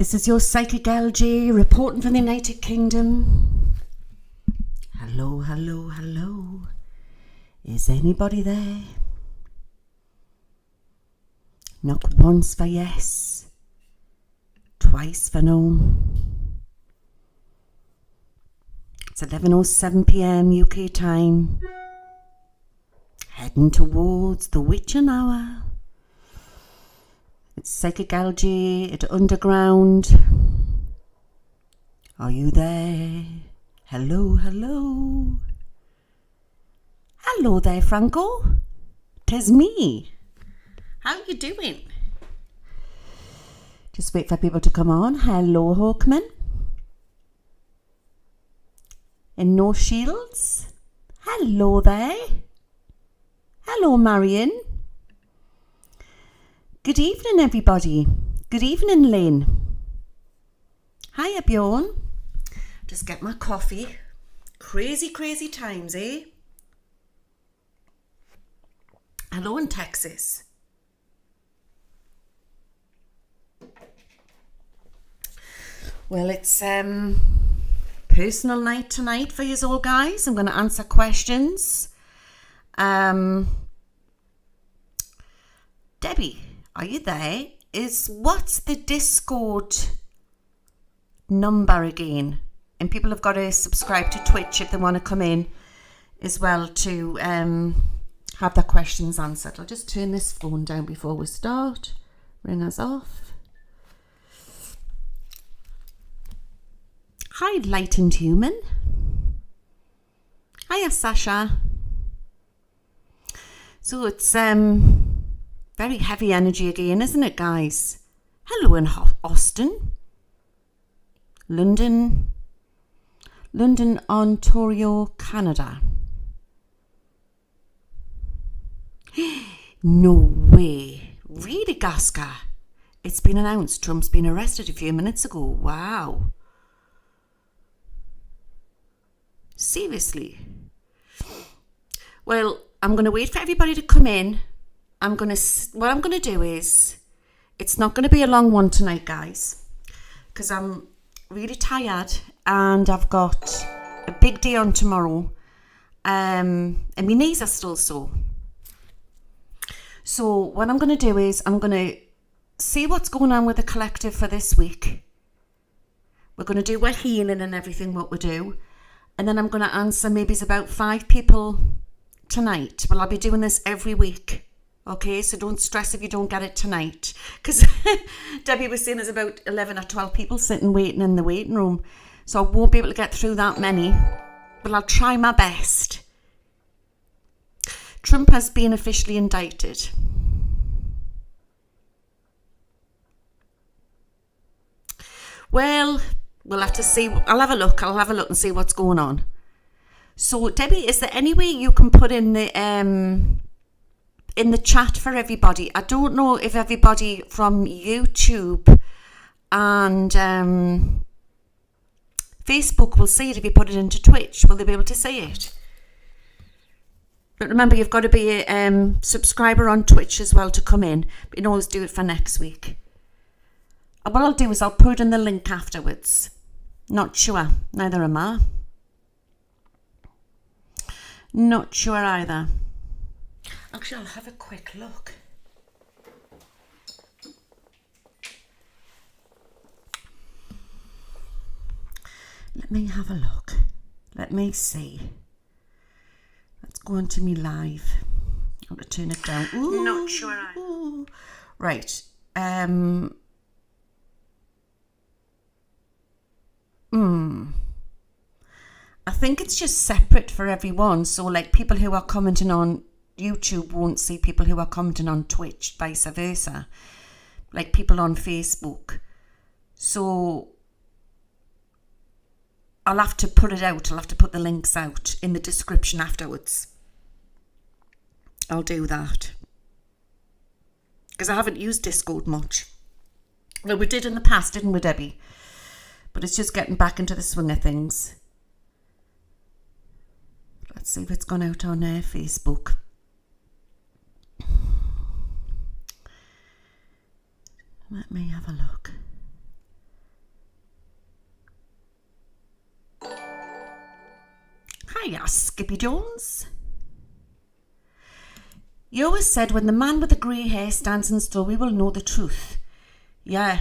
This is your psychic LG reporting from the United Kingdom. Hello, hello, hello. Is anybody there? Knock once for yes, twice for no. It's 11:07 p.m. UK time. Heading towards the witching hour. It's Psychic LG at Underground. Are you there? Hello, hello. Hello there, Franco. 'Tis me. How you doing? Just wait for people to come on. Hello, Hawkman. And no shields. Hello there. Hello, Marion. Good evening, everybody. Good evening, Lynn. Hiya, Bjorn. Just get my coffee. Crazy, crazy times, eh? Hello in Texas. Well, it's personal night tonight for you all, guys. I'm going to answer questions. Debbie, are you there? What's the Discord number again? And people have got to subscribe to Twitch if they want to come in as well to have their questions answered. I'll just turn this phone down before we start. Ring us off. Hi, Lightened Human. Hiya, Sasha. So it's very heavy energy again, isn't it, guys? Hello in Austin. London, Ontario, Canada. No way. Really, Gaska? It's been announced Trump's been arrested a few minutes ago. Wow. Seriously. Well, I'm going to wait for everybody to come in. What I'm going to do is, it's not going to be a long one tonight, guys, because I'm really tired and I've got a big day on tomorrow, and my knees are still sore. So what I'm going to do is, I'm going to see what's going on with the collective for this week. We're going to do our healing and everything, what we do. And then I'm going to answer maybe it's about 5 people tonight. Well, I'll be doing this every week. Okay, so don't stress if you don't get it tonight. Because Debbie was saying there's about 11 or 12 people sitting waiting in the waiting room. So I won't be able to get through that many. But I'll try my best. Trump has been officially indicted. Well, we'll have to see. I'll have a look and see what's going on. So, Debbie, is there any way you can put in the chat for everybody? I don't know if everybody from YouTube and Facebook will see it if you put it into Twitch. Will they be able to see it? But remember, you've got to be a subscriber on Twitch as well to come in. But you can always do it for next week. And what I'll do is I'll put in the link afterwards. Not sure. Neither am I. Not sure either. Actually, I'll have a quick look. Let me have a look. Let me see. Let's go into me live. I'm going to turn it down. Ooh, not sure either. Ooh. Right. I think it's just separate for everyone. So like people who are commenting on YouTube won't see people who are commenting on Twitch, vice versa. Like people on Facebook. So I'll have to put it out. I'll have to put the links out in the description afterwards. I'll do that. Because I haven't used Discord much. Well, we did in the past, didn't we, Debbie? But it's just getting back into the swing of things. Let's see if it's gone out on Facebook. Let me have a look. Hiya, Skippy Jones. You always said when the man with the grey hair stands in store, we will know the truth. Yeah.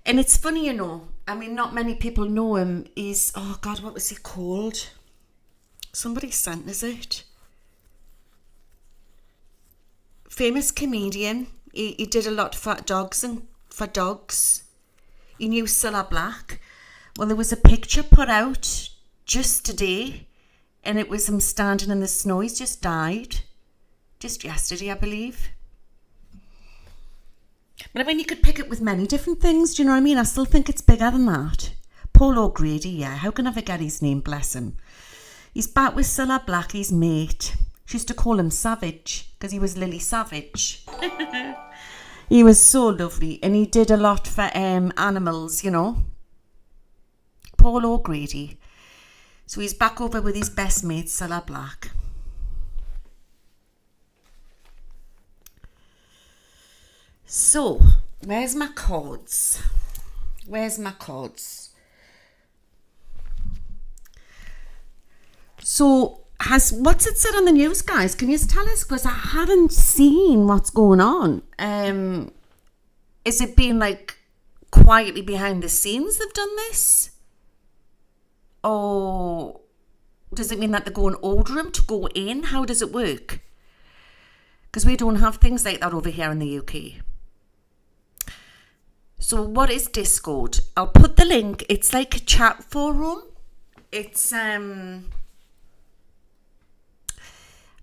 And it's funny, you know. I mean, not many people know him. He's, oh God, what was he called? Somebody sent us it. Famous comedian. He did a lot for dogs and for dogs. He knew Cilla Black. Well, there was a picture put out just today, and it was him standing in the snow. He's just died. Just yesterday, I believe. But I mean, you could pick it with many different things, do you know what I mean? I still think it's bigger than that. Paul O'Grady, yeah. How can I forget his name, bless him? He's back with Cilla Black, his mate. She used to call him Savage, because he was Lily Savage. He was so lovely, and he did a lot for animals, you know. Paul O'Grady. So he's back over with his best mate, Cilla Black. So, where's my cards? Where's my cards? So, what's it said on the news, guys? Can you tell us? Because I haven't seen what's going on. Is it been like quietly behind the scenes they've done this? Or does it mean that they're going order him to go in? How does it work? Because we don't have things like that over here in the UK. So what is Discord? I'll put the link. It's like a chat forum. It's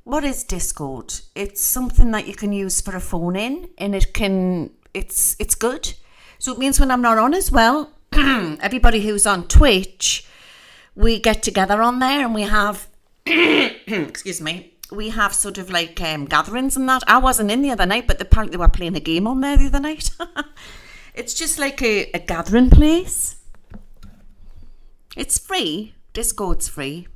what is Discord? It's something that you can use for a phone in, and it's good. So it means when I'm not on as well, everybody who's on Twitch, we get together on there and we have excuse me, we have sort of like gatherings and that. I wasn't in the other night, but apparently they were playing a game on there the other night. It's just like a gathering place. It's free. Discord's free.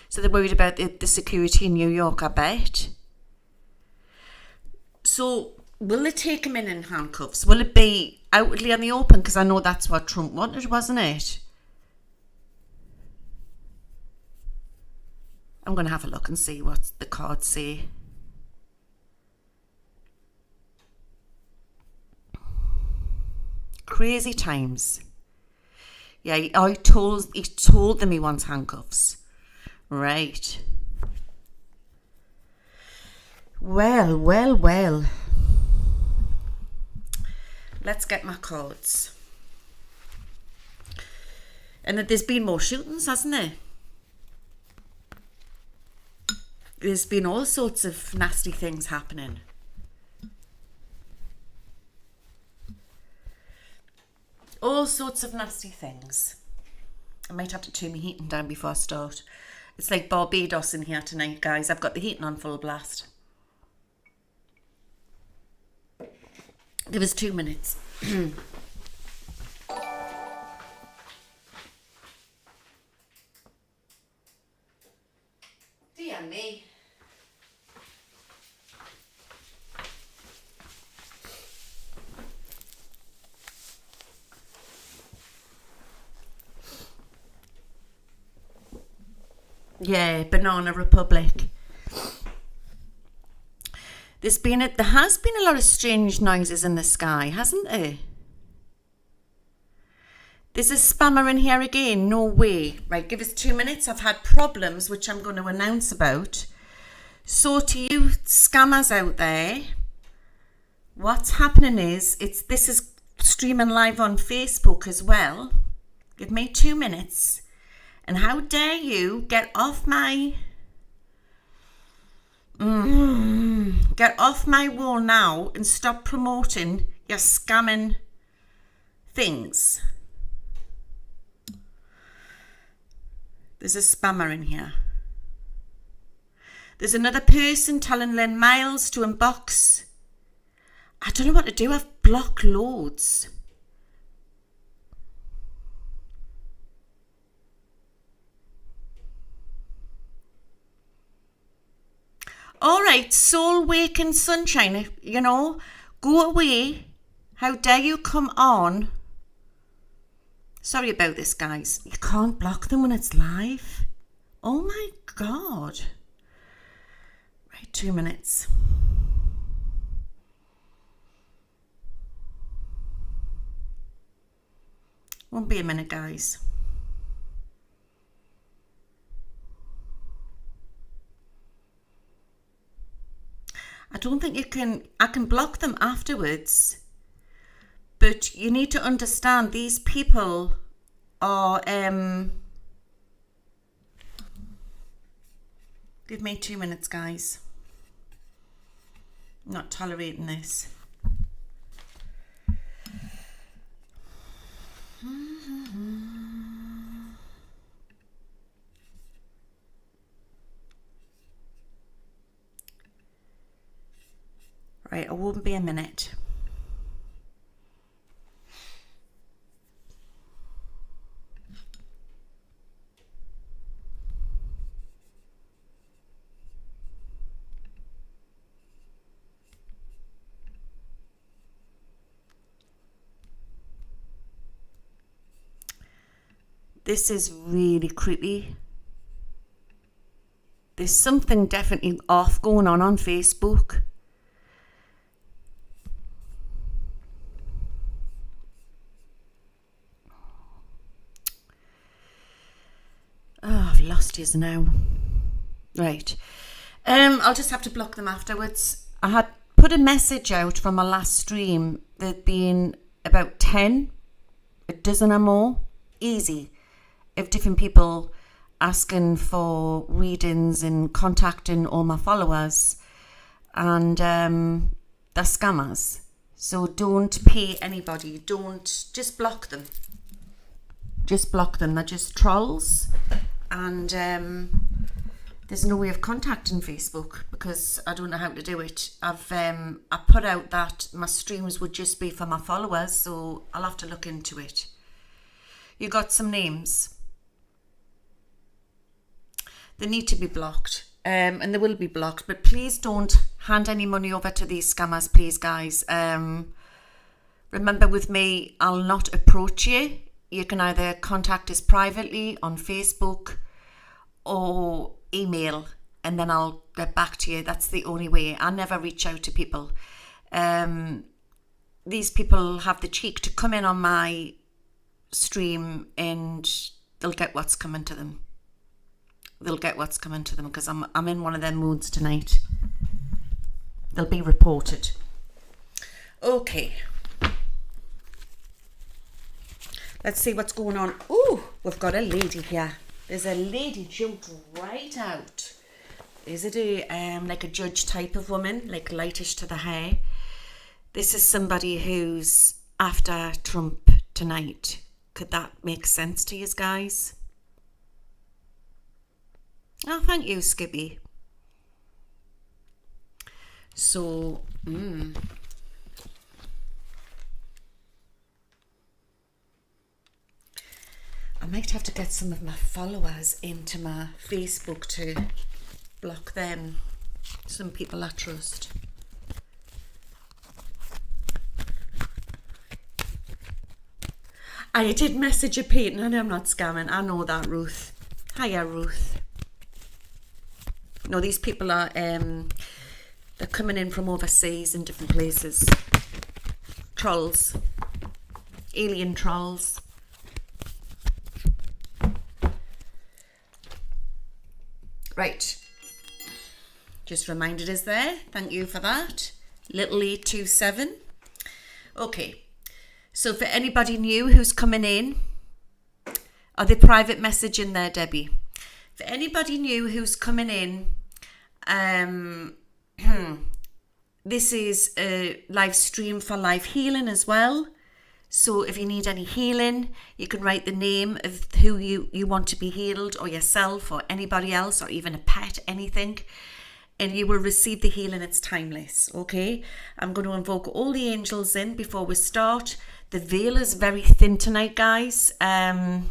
So they're worried about the security in New York, I bet. So will they take him in handcuffs? Will it be outwardly on the open? Because I know that's what Trump wanted, wasn't it? I'm going to have a look and see what the cards say. Crazy times. Yeah, he told them he wants handcuffs. Right. Well. Let's get my cards. And that there's been more shootings, hasn't there? There's been all sorts of nasty things happening. All sorts of nasty things. I might have to turn my heating down before I start. It's like Barbados in here tonight, guys. I've got the heating on full blast. Give us 2 minutes. Dear me. Yeah, Banana Republic. There has been a lot of strange noises in the sky, hasn't there? There's a spammer in here again. No way. Right, give us 2 minutes. I've had problems, which I'm going to announce about. So to you scammers out there, what's happening is, this is streaming live on Facebook as well. Give me 2 minutes. And how dare you get off my wall now and stop promoting your scamming things. There's a spammer in here. There's another person telling Lynn Miles to unbox. I don't know what to do. I've blocked loads. All right, soul waking sunshine, go away. How dare you come on Sorry about this, guys. You can't block them when it's live. Oh my God. Right, 2 minutes. Won't be a minute, guys. I don't think I can block them afterwards. But you need to understand these people are, give me 2 minutes, guys. I'm not tolerating this. Right, it won't be a minute. This is really creepy. There's something definitely off going on Facebook. Oh, I've lost his now. Right. I'll just have to block them afterwards. I had put a message out from my last stream. There'd been about 10, a dozen or more, easy, of different people asking for readings and contacting all my followers. And they're scammers. So don't pay anybody. Just block them. Just block them. They're just trolls. And there's no way of contacting Facebook because I don't know how to do it. I put out that my streams would just be for my followers, so I'll have to look into it. You got some names. They need to be blocked, and they will be blocked. But please don't hand any money over to these scammers, please, guys. Remember, with me, I'll not approach you. You can either contact us privately on Facebook or email, and then I'll get back to you. That's the only way. I never reach out to people. These people have the cheek to come in on my stream and they'll get what's coming to them. They'll get what's coming to them because I'm in one of their moods tonight. They'll be reported. Okay. Let's see what's going on. Ooh, we've got a lady here. There's a lady jumped right out. Is it a like a judge type of woman, like lightish to the hair? This is somebody who's after Trump tonight. Could that make sense to you guys? Oh, thank you, Skippy. So, I might have to get some of my followers into my Facebook to block them. Some people I trust. I did message a Peyton and I'm not scamming. I know that, Ruth. Hiya, Ruth. No, these people are, they're coming in from overseas in different places. Trolls. Alien trolls. Right. Just reminded us there. Thank you for that. Little 827. Okay. So for anybody new who's coming in, are they private messaging there, Debbie? For anybody new who's coming in, this is a live stream for live healing as well. So if you need any healing, you can write the name of who you want to be healed, or yourself, or anybody else, or even a pet, anything. And you will receive the healing. It's timeless, okay? I'm going to invoke all the angels in before we start. The veil is very thin tonight, guys. There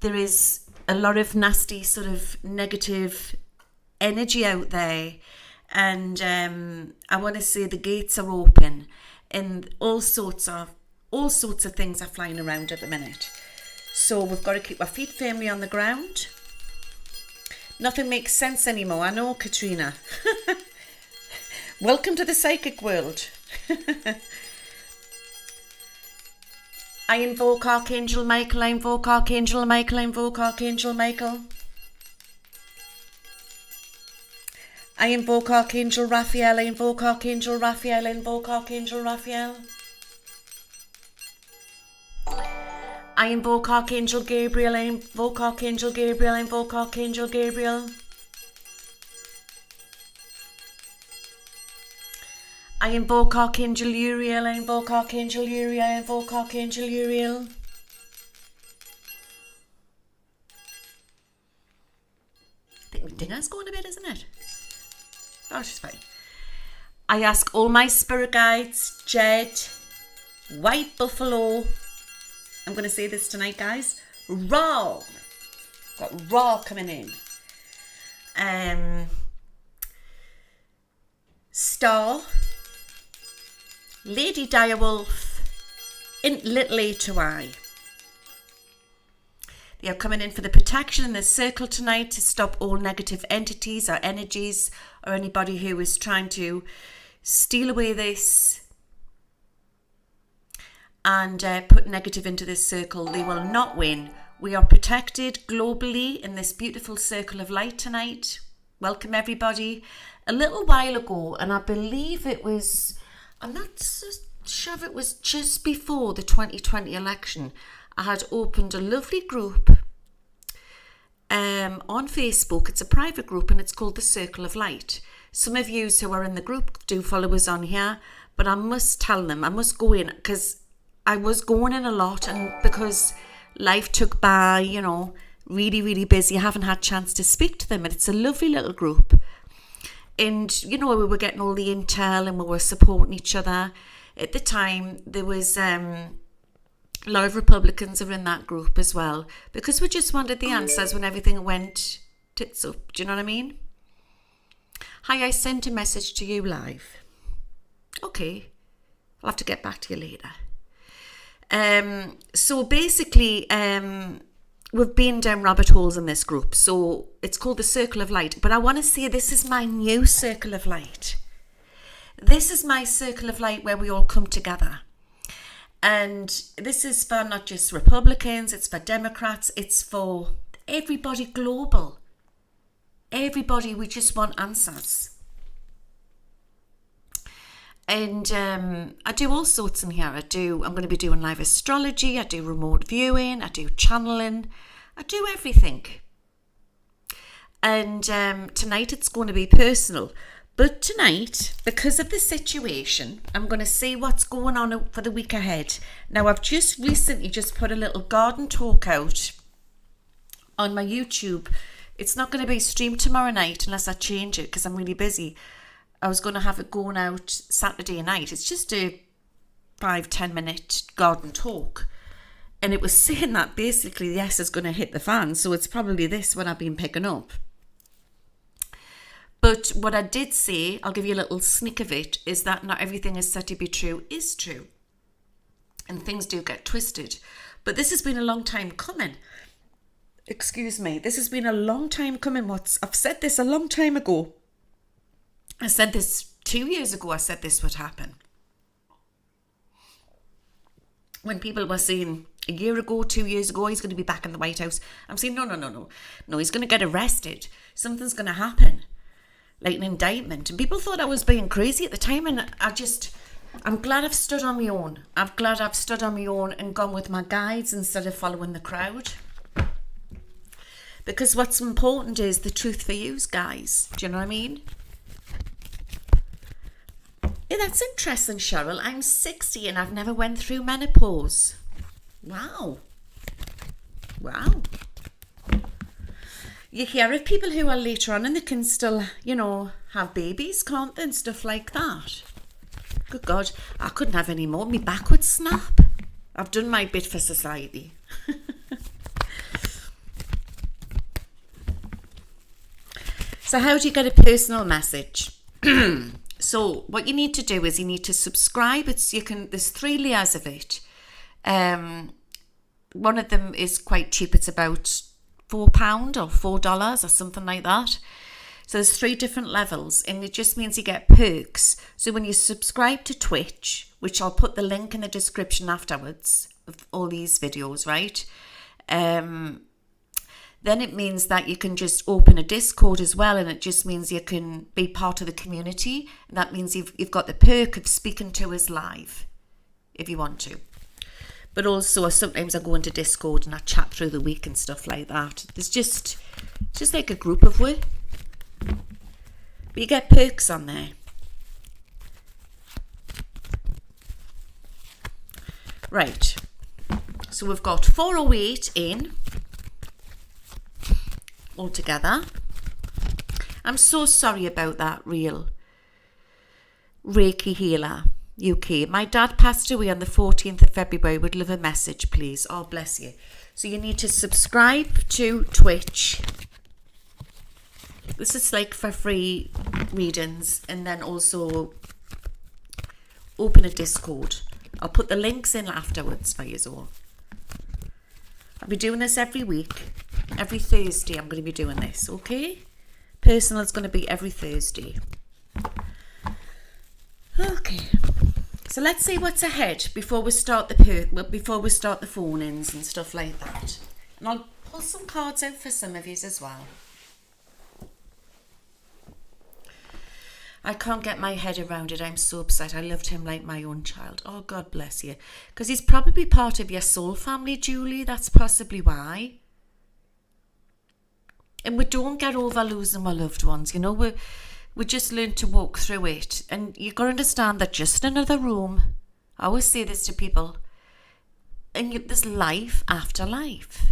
is a lot of nasty sort of negative energy out there. And I want to say the gates are open. And all sorts of all sorts of things are flying around at the minute. So we've got to keep our feet firmly on the ground. Nothing makes sense anymore. I know, Katrina. Welcome to the psychic world. I invoke Archangel Michael. I invoke Archangel Michael. I invoke Archangel Michael. I invoke Archangel Raphael. I invoke Archangel Raphael. I invoke Archangel Raphael. I invoke Archangel Gabriel. I invoke Archangel Gabriel. I invoke Archangel Gabriel. I invoke Archangel Uriel. I invoke Archangel Uriel. I invoke Archangel Uriel. I think my dinner's going a bit, isn't it? Oh, she's fine. I ask all my spirit guides, Jed, White Buffalo. I'm going to say this tonight, guys. Raw. Got Raw coming in. Star. Lady Direwolf. Little A2I. They are coming in for the protection in this circle tonight to stop all negative entities or energies or anybody who is trying to steal away this and put negative into this circle. They will not win. We are protected globally in this beautiful circle of light tonight. Welcome everybody. A little while ago, and I believe it was, I'm not so sure if it was just before the 2020 election, I had opened a lovely group on Facebook. It's a private group and it's called the Circle of Light. Some of you who are in the group do follow us on here, but I must tell them, I must go in because I was going in a lot, and because life took by, you know, really, really busy, I haven't had a chance to speak to them. And it's a lovely little group. And, you know, we were getting all the intel and we were supporting each other. At the time, there was a lot of Republicans are in that group as well, because we just wanted the answers when everything went tits up. Do you know what I mean? Hi, I sent a message to you live. Okay, I'll have to get back to you later. So basically, we've been down rabbit holes in this group. So it's called the Circle of Light. But I want to say this is my new Circle of Light. This is my Circle of Light where we all come together. And this is for not just Republicans, it's for Democrats, it's for everybody global. Everybody, we just want answers. And I do all sorts in here. I'm going to be doing live astrology, I do remote viewing, I do channeling, I do everything. And tonight it's going to be personal. But tonight, because of the situation, I'm going to see what's going on for the week ahead. Now, I've just recently put a little garden talk out on my YouTube. It's not going to be streamed tomorrow night unless I change it because I'm really busy. I was going to have it going out Saturday night. It's just a 5-10 minute garden talk. And it was saying that basically the S is going to hit the fan. So it's probably this what I've been picking up. But what I did say, I'll give you a little sneak of it, is that not everything is said to be true is true. And things do get twisted. But this has been a long time coming. Excuse me. This has been a long time coming. I've said this a long time ago. I said this 2 years ago. I said this would happen. When people were saying a year ago, 2 years ago, he's going to be back in the White House. I'm saying, no. No, he's going to get arrested. Something's going to happen. Like an indictment. And people thought I was being crazy at the time. And I'm glad I've stood on my own. I'm glad I've stood on my own and gone with my guides instead of following the crowd. Because what's important is the truth for you guys. Do you know what I mean? Yeah, that's interesting, Cheryl. I'm 60 and I've never went through menopause. Wow. You hear of people who are later on and they can still, have babies, can't they, and stuff like that. Good God, I couldn't have any more. My back would snap. I've done my bit for society. So how do you get a personal message? So what you need to do is you need to subscribe. There's 3 layers of it. One of them is quite cheap. It's about £4 or $4 or something like that. So there's 3 different levels, and it just means you get perks. So when you subscribe to Twitch, which I'll put the link in the description afterwards of all these videos, right? Then it means that you can just open a Discord as well, and it just means you can be part of the community. And that means you've got the perk of speaking to us live if you want to. But also sometimes I go into Discord and I chat through the week and stuff like that. It's just like a group of we. But you get perks on there. Right. So we've got 408 in altogether. I'm so sorry about that, real Reiki healer UK. My dad passed away on the 14th of February. Would leave a message, please. Oh, bless you. So you need to subscribe to Twitch. This is like for free readings, and then also open a Discord. I'll put the links in afterwards for you all. I'll be doing this every week. Every Thursday I'm going to be doing this, okay? Personal is going to be every Thursday. Okay. So let's see what's ahead before we start the phone-ins and stuff like that. And I'll pull some cards out for some of you as well. I can't get my head around it. I'm so upset. I loved him like my own child. Oh, God bless you. Because he's probably part of your soul family, Julie. That's possibly why. And we don't get over losing our loved ones. You know, we just learn to walk through it. And you've got to understand that just another room. I always say this to people. And there's life after life.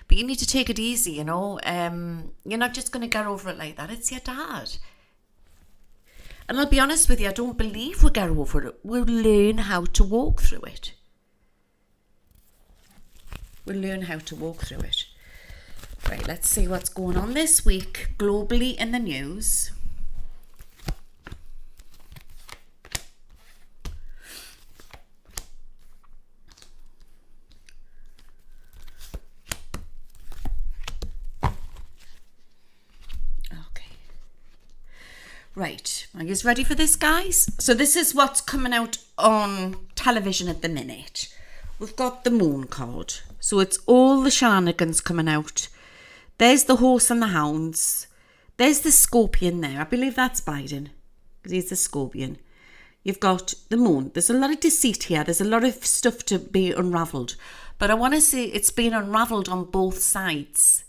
But you need to take it easy, you know. You're not just going to get over it like that. It's your dad. And I'll be honest with you, I don't believe we'll get over it. We'll learn how to walk through it. We'll learn how to walk through it. Right, let's see what's going on this week globally in the news. Right, are you ready for this, guys? So this is what's coming out on television at the minute. We've got the moon card. So it's all the shenanigans coming out. There's the horse and the hounds. There's the scorpion there. I believe that's Biden. He's the scorpion. You've got the moon. There's a lot of deceit here. There's a lot of stuff to be unravelled. But I want to say it's been unravelled on both sides.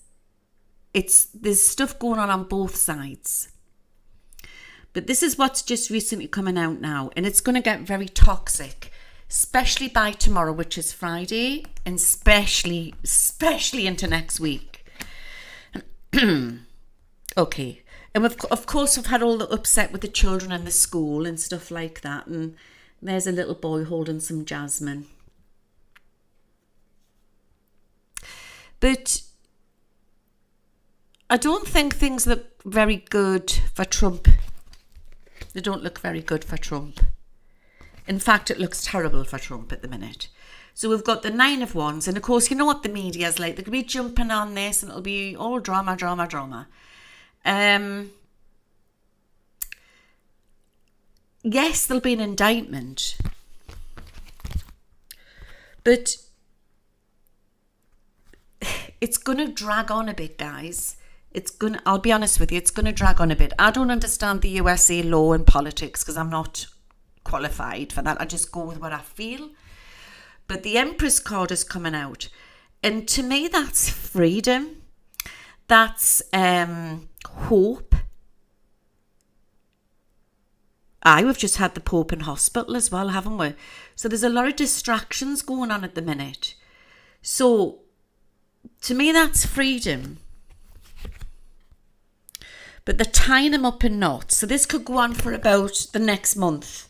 There's stuff going on both sides. But this is what's just recently coming out now. And it's going to get very toxic. Especially by tomorrow, which is Friday. And especially into next week. Okay. And of course, we've had all the upset with the children and the school and stuff like that. And there's a little boy holding some jasmine. But I don't think things look very good for Trump. They don't look very good for Trump. In fact, it looks terrible for Trump at the minute. So we've got the 9 of Wands. And of course, you know what the media's like. They're going to be jumping on this and it'll be all drama, drama, drama. Yes, there'll be an indictment. But it's going to drag on a bit, guys. I'll be honest with you, it's going to drag on a bit. I don't understand the USA law and politics because I'm not qualified for that. I just go with what I feel. But the Empress card is coming out. And to me, that's freedom. That's hope. We've just had the Pope in hospital as well, haven't we? So there's a lot of distractions going on at the minute. So to me, that's freedom. But they're tying them up in knots. So this could go on for about the next month.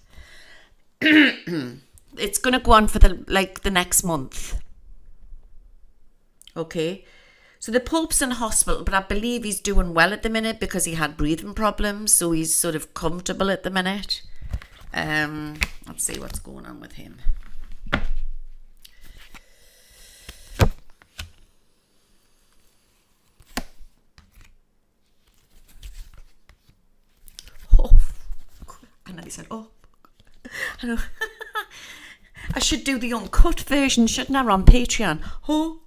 It's going to go on for the next month. Okay. So the Pope's in hospital, but I believe he's doing well at the minute because he had breathing problems. So he's sort of comfortable at the minute. Let's see what's going on with him. Maggie said, oh, I know. I should do the uncut version, shouldn't I, on Patreon? Oh,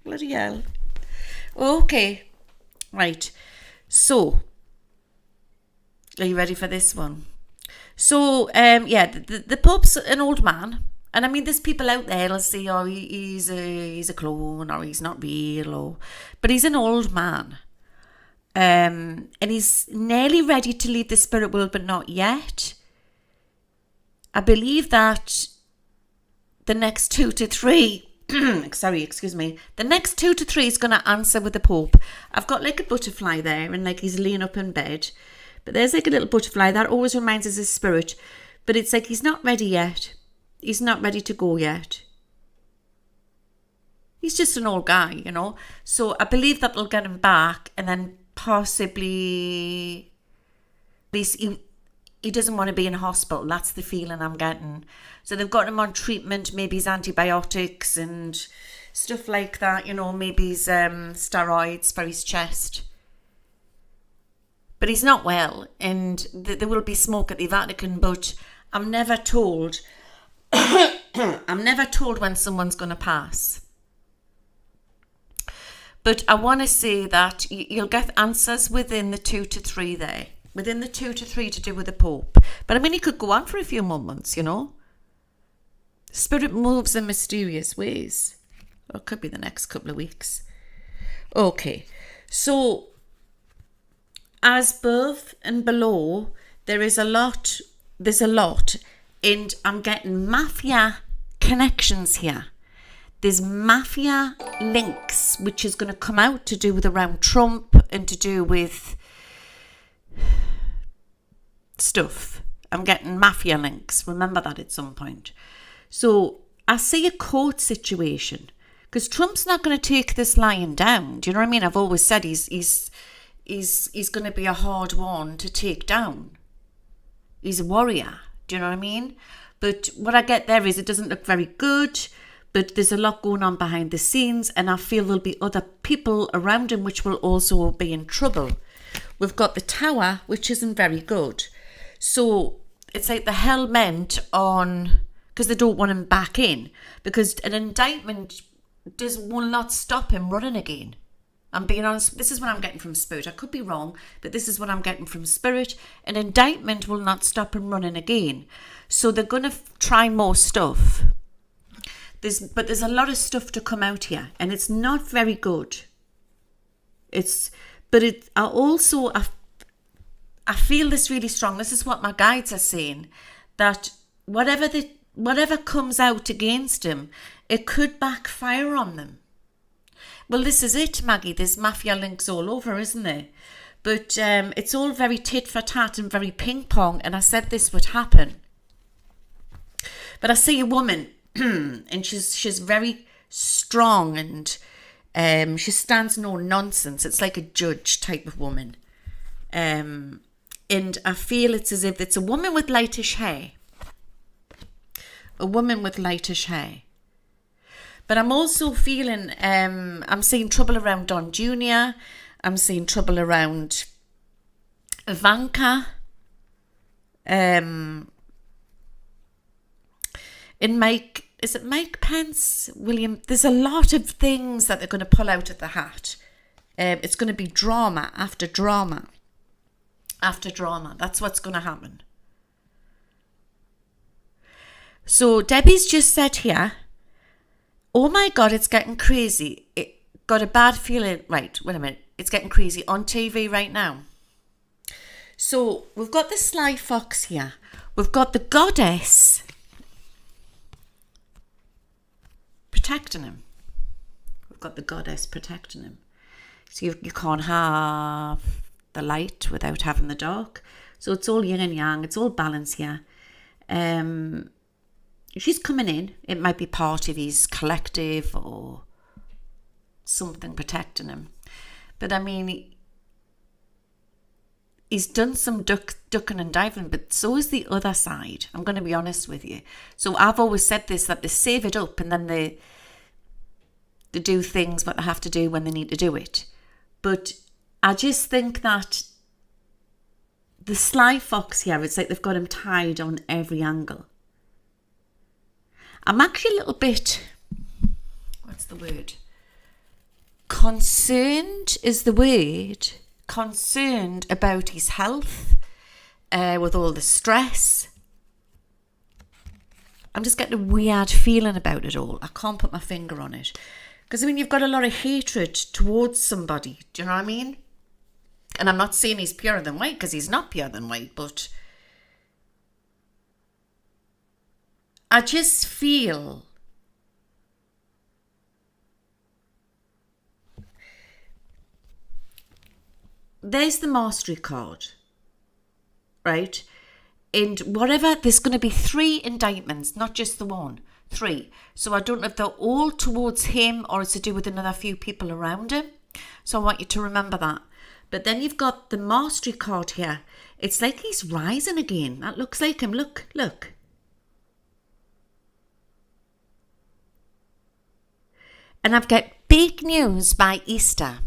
bloody hell. Okay, right. So, are you ready for this one? So, the Pope's an old man. And I mean, there's people out there that'll say, oh, he's a clone, or he's not real, but he's an old man. And he's nearly ready to leave the spirit world, but not yet. I believe that the next 2 to 3, the next 2 to 3 is going to answer with the Pope. I've got like a butterfly there, and like he's laying up in bed. But there's like a little butterfly that always reminds us of spirit. But it's like he's not ready yet. He's not ready to go yet. He's just an old guy, you know. So I believe that will get him back, and then possibly he doesn't want to be in hospital. That's the feeling I'm getting. So they've got him on treatment, maybe his antibiotics and stuff like that, you know, maybe his steroids for his chest. But he's not well, and there will be smoke at the Vatican, but I'm never told when someone's going to pass. But I want to say that you'll get answers within the 2 to 3 there. Within the 2 to 3 to do with the Pope. But I mean, he could go on for a few more months, you know. Spirit moves in mysterious ways. Or it could be the next couple of weeks. Okay. So, as above and below, there's a lot, and I'm getting Mafia connections here. There's Mafia links, which is going to come out to do with around Trump and to do with stuff. I'm getting Mafia links. Remember that at some point. So I see a court situation, because Trump's not going to take this lying down. Do you know what I mean? I've always said he's going to be a hard one to take down. He's a warrior. Do you know what I mean? But what I get there is it doesn't look very good, but there's a lot going on behind the scenes, and I feel there'll be other people around him which will also be in trouble. We've got the Tower, which isn't very good. So it's like the hell meant on, because they don't want him back in, because an indictment will not stop him running again. I'm being honest, this is what I'm getting from Spirit. I could be wrong, but this is what I'm getting from Spirit. An indictment will not stop him running again. So they're going to try more stuff. But there's a lot of stuff to come out here, and it's not very good. I feel this really strong. This is what my guides are saying, that whatever comes out against him, it could backfire on them. Well, this is it, Maggie. There's Mafia links all over, isn't there? But it's all very tit for tat and very ping pong, and I said this would happen. But I see a woman, and she's very strong, and she stands no nonsense. It's like a judge type of woman. And I feel it's as if it's a woman with lightish hair. A woman with lightish hair. But I'm also feeling, I'm seeing trouble around Don Jr. I'm seeing trouble around Ivanka. And Mike, is it Mike Pence? William? There's a lot of things that they're going to pull out of the hat. It's going to be drama after drama after drama. That's what's going to happen. So Debbie's just said here, oh my God, it's getting crazy. It got a bad feeling. Right, wait a minute. It's getting crazy on TV right now. So we've got the Sly Fox here. We've got the goddess protecting him. We've got the goddess protecting him. So you can't have the light without having the dark. So it's all yin and yang. It's all balance here. She's coming in. It might be part of his collective or something protecting him. But I mean, he's done some ducking and diving, but so is the other side. I'm going to be honest with you. So I've always said this, that they save it up and then they do things what they have to do when they need to do it. But I just think that the sly fox here, it's like they've got him tied on every angle. I'm actually a little bit, what's the word? Concerned is the word. Concerned about his health, with all the stress. I'm just getting a weird feeling about it all. I can't put my finger on it. Because, I mean, you've got a lot of hatred towards somebody. Do you know what I mean? And I'm not saying he's purer than white, because he's not purer than white, but I just feel there's the mastery card, right? And whatever, there's going to be 3 indictments, not just the one, 3. So I don't know if they're all towards him or it's to do with another few people around him. So I want you to remember that. But then you've got the mastery card here. It's like he's rising again. That looks like him. Look, look. And I've got big news by Easter.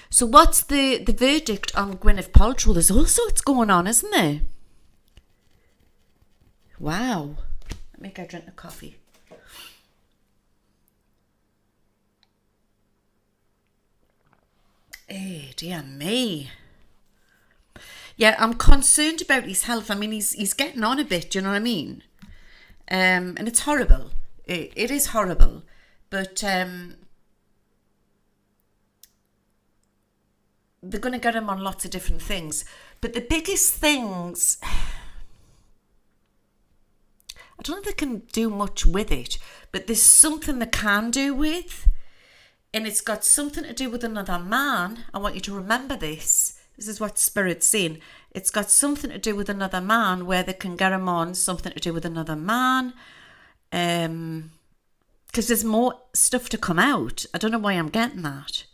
So what's the verdict on Gwyneth Paltrow? There's all sorts going on, isn't there? Wow. Let me go drink a coffee. Hey, dear me. Yeah, I'm concerned about his health. I mean, he's getting on a bit, do you know what I mean? And it's horrible. It is horrible. But they're going to get him on lots of different things. But the biggest things, I don't know if they can do much with it, but there's something they can do with. And it's got something to do with another man. I want you to remember this. This is what Spirit's saying. It's got something to do with another man, where they can get him on something to do with another man. Because there's more stuff to come out. I don't know why I'm getting that.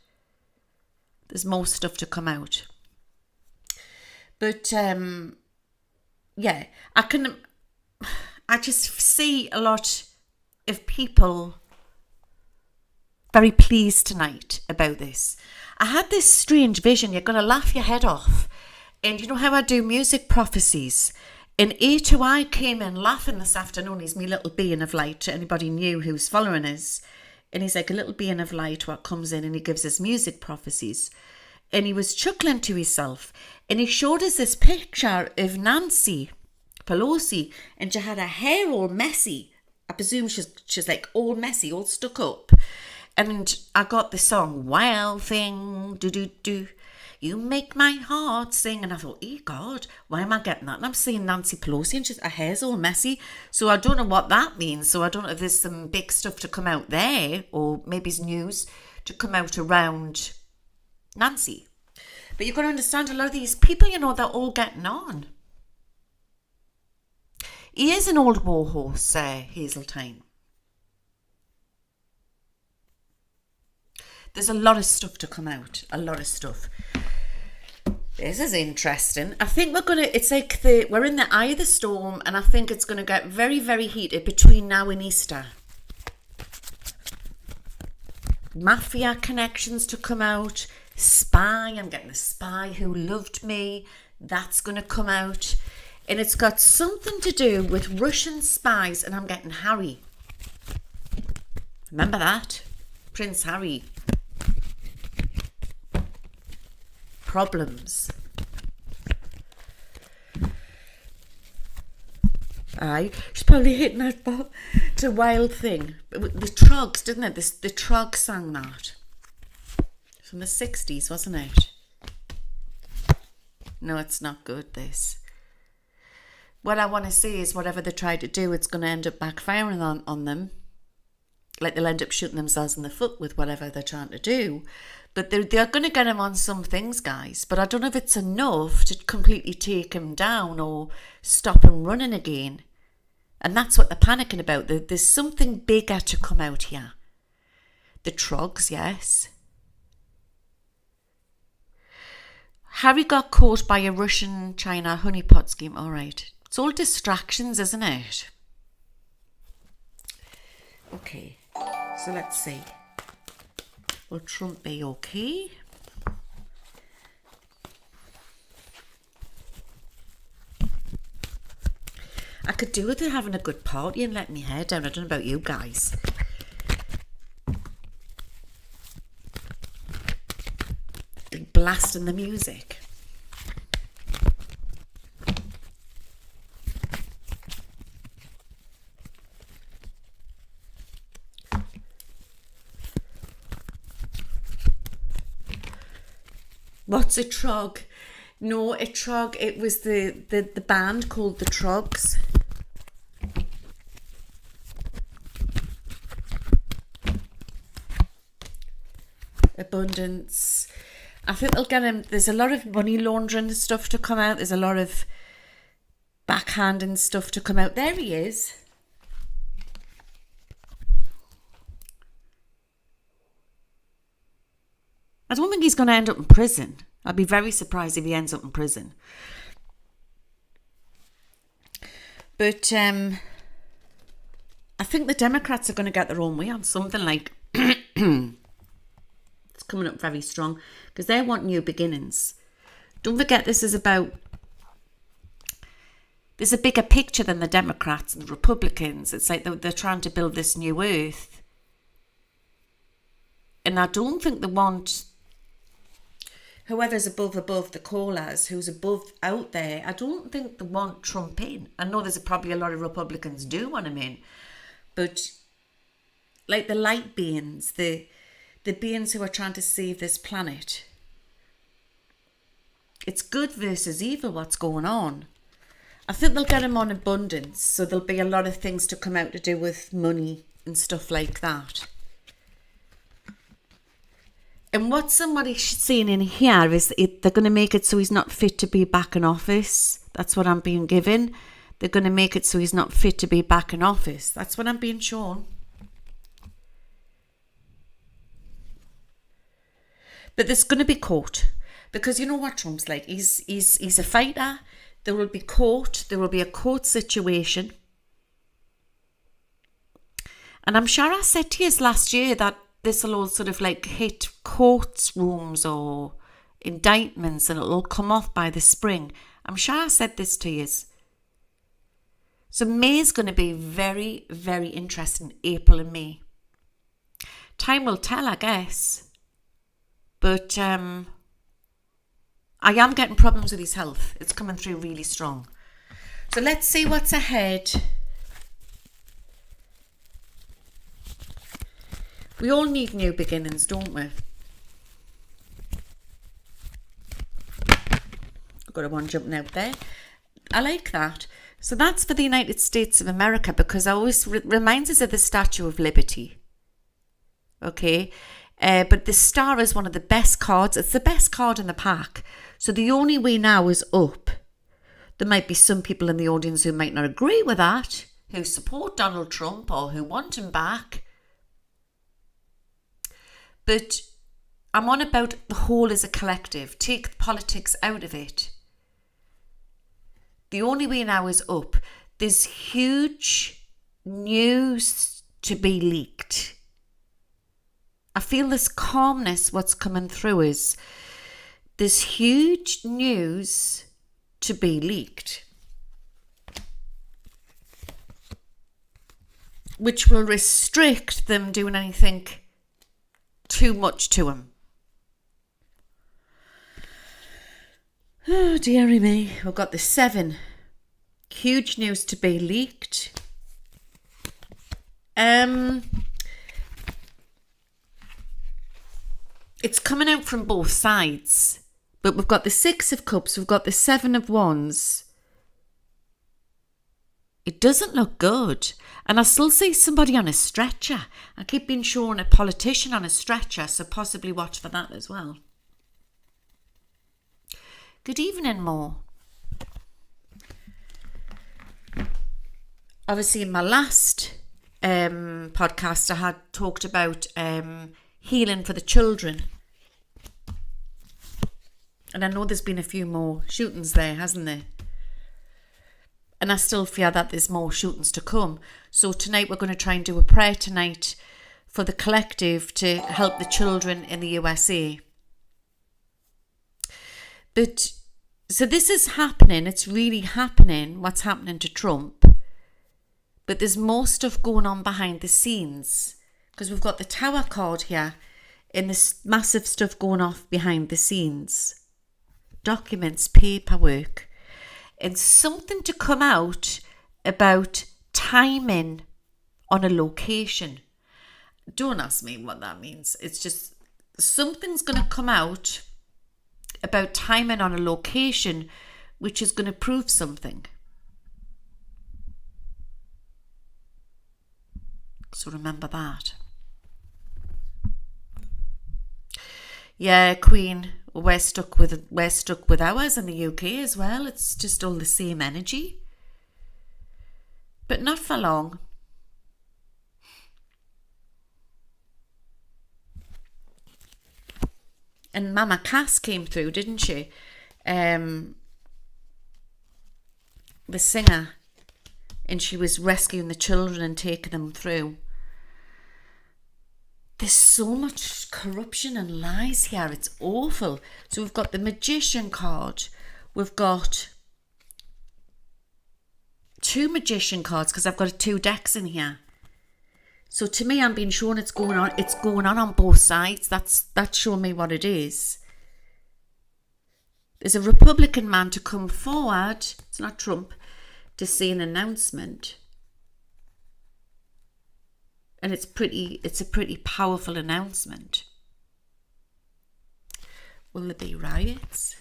There's more stuff to come out. But, yeah, I just see a lot of people very pleased tonight about this. I had this strange vision. You're going to laugh your head off. And you know how I do music prophecies? And A2I came in laughing this afternoon. He's me little being of light to anybody new who's following us. And he's like a little being of light what comes in and he gives us music prophecies. And he was chuckling to himself. And he showed us this picture of Nancy Pelosi. And she had her hair all messy. I presume she's like all messy, all stuck up. And I got the song, Wild Thing, do-do-do. You make my heart sing. And I thought, oh God, why am I getting that? And I'm seeing Nancy Pelosi and her hair's all messy. So I don't know what that means. So I don't know if there's some big stuff to come out there, or maybe it's news to come out around Nancy. But you've got to understand, a lot of these people, you know, they're all getting on. He is an old warhorse, Hazeltine. There's a lot of stuff to come out. A lot of stuff. This is interesting. I think it's like we're in the eye of the storm, and I think it's going to get very, very heated between now and Easter. Mafia connections to come out. Spy, I'm getting a spy who loved me. That's going to come out. And it's got something to do with Russian spies, and I'm getting Harry. Remember that? Prince Harry. Problems. Aye, she's probably hitting that Bob. It's a wild thing. The Trogs, didn't it? The Trogs sang that. From the 60s, wasn't it? No, it's not good, this. What I want to say is whatever they try to do, it's going to end up backfiring on them. Like they'll end up shooting themselves in the foot with whatever they're trying to do. But they're going to get him on some things, guys. But I don't know if it's enough to completely take him down or stop him running again. And that's what they're panicking about. There's something bigger to come out here. The Trogs, yes. Harry got caught by a Russian-China honeypot scheme. All right. It's all distractions, isn't it? Okay. So let's see. Will Trump be okay? I could do with it having a good party and letting my hair down. I don't know about you guys. Blasting the music. What's a trog? No, a trog, it was the band called the Trogs. Abundance. I think they'll get him. There's a lot of money laundering stuff to come out. There's a lot of backhanding stuff to come out. There he is. I don't think he's going to end up in prison. I'd be very surprised if he ends up in prison. But I think the Democrats are going to get their own way on something like... It's coming up very strong because they want new beginnings. Don't forget, this is about... There's a bigger picture than the Democrats and the Republicans. It's like they're trying to build this new earth. And I don't think they want... Whoever's above the callers, who's above out there, I don't think they want Trump in. I know there's probably a lot of Republicans do want him in. But like the light beings, the beings who are trying to save this planet. It's good versus evil what's going on. I think they'll get him on abundance, so there'll be a lot of things to come out to do with money and stuff like that. And what somebody's saying in here is they're going to make it so he's not fit to be back in office. That's what I'm being given. They're going to make it so he's not fit to be back in office. That's what I'm being shown. But there's going to be court. Because you know what Trump's like. He's a fighter. There will be court. There will be a court situation. And I'm sure I said to you last year that this will all sort of like hit courtrooms or indictments and it'll all come off by the spring. I'm sure I said this to you. So May is going to be very, very interesting. April and May. Time will tell, I guess. But I am getting problems with his health. It's coming through really strong. So let's see what's ahead. We all need new beginnings, don't we? I've got a one jumping out there. I like that. So that's for the United States of America because I always reminds us of the Statue of Liberty. Okay? But the star is one of the best cards. It's the best card in the pack. So the only way now is up. There might be some people in the audience who might not agree with that, who support Donald Trump or who want him back. But I'm on about the whole as a collective. Take the politics out of it. The only way now is up. There's huge news to be leaked. I feel this calmness, what's coming through is there's huge news to be leaked. Which will restrict them doing anything too much to him. Oh, dearie me. We've got the 7. Huge news to be leaked. It's coming out from both sides. But we've got the 6 of Cups. We've got the 7 of Wands. It doesn't look good. And I still see somebody on a stretcher. I keep being shown a politician on a stretcher, so possibly watch for that as well. Good evening, Mo. Obviously, in my last podcast, I had talked about healing for the children. And I know there's been a few more shootings there, hasn't there? And I still fear that there's more shootings to come. So tonight we're going to try and do a prayer tonight for the collective to help the children in the USA. But, so this is happening. It's really happening, what's happening to Trump. But there's more stuff going on behind the scenes, because we've got the Tower card here and this massive stuff going off behind the scenes. Documents, paperwork, and something to come out about timing on a location. Don't ask me what that means. It's just something's going to come out about timing on a location, which is going to prove something. So remember that. Yeah, Queen, we're stuck with ours in the UK as well. It's just all the same energy. But not for long. And Mama Cass came through, didn't she? The singer. And she was rescuing the children and taking them through. There's so much corruption and lies here. It's awful. So we've got the Magician card. We've got 2 Magician cards, because I've got 2 decks in here. So to me, I'm being shown it's going on both sides. That's showing me what it is. There's a Republican man to come forward. It's not Trump. To say an announcement. And it's a pretty powerful announcement. Will there be riots?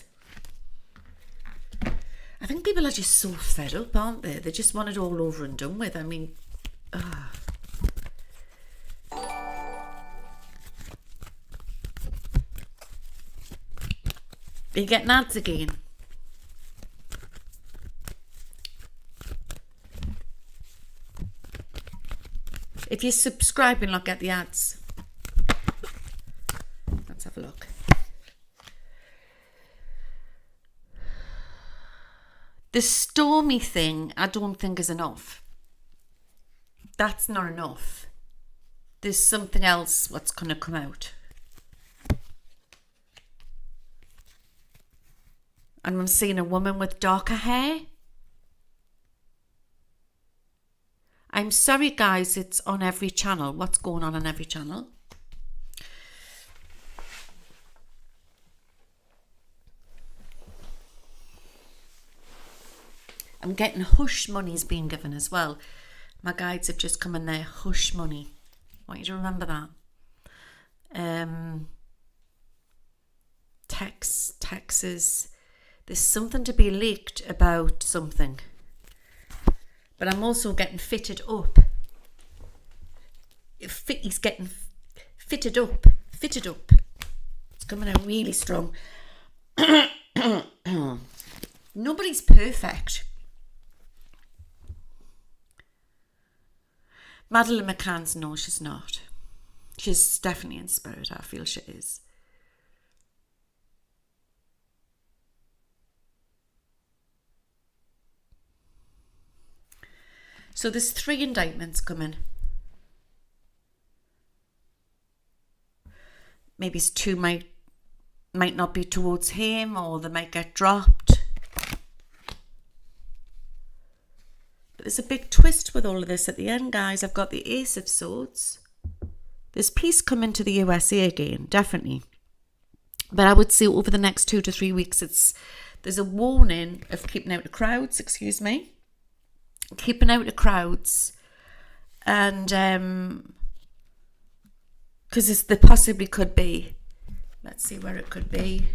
I think people are just so fed up, aren't they? They just want it all over and done with. I mean, Are you getting ads again? If you subscribe, you'll not get the ads. Let's have a look. The stormy thing, I don't think is enough. That's not enough. There's something else what's going to come out. And I'm seeing a woman with darker hair. I'm sorry, guys, it's on every channel. What's going on every channel? I'm getting hush monies being given as well. My guides have just come in there. Hush money. I want you to remember that. Texts. There's something to be leaked about something. But I'm also getting fitted up. He's getting fitted up. It's coming out really strong. Nobody's perfect. Madeleine McCann's, no, she's not. She's definitely in spirit. I feel she is. So there's 3 indictments coming. Maybe 2 might not be towards him, or they might get dropped. But there's a big twist with all of this at the end, guys. I've got the Ace of Swords. There's peace coming to the USA again, definitely. But I would say over the next 2 to 3 weeks, there's a warning of keeping out of crowds, keeping out of crowds, and because there possibly could be, let's see where it could be.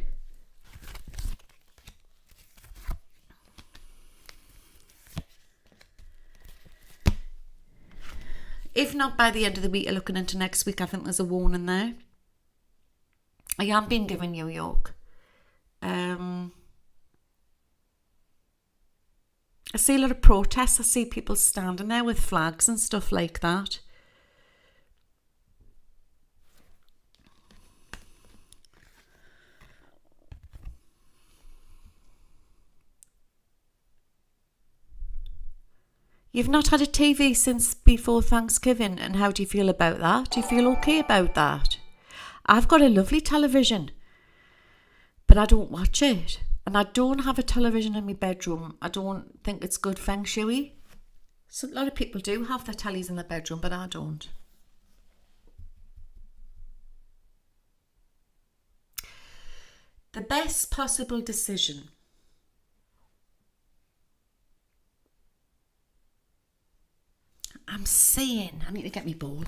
If not by the end of the week, you're looking into next week. I think there's a warning there. I am being given New York. I see a lot of protests. I see people standing there with flags and stuff like that. You've not had a TV since before Thanksgiving, and how do you feel about that? Do you feel okay about that? I've got a lovely television, but I don't watch it. And I don't have a television in my bedroom. I don't think it's good feng shui. So a lot of people do have their tellies in the bedroom, but I don't. The best possible decision. I'm saying, I need to get me bowl.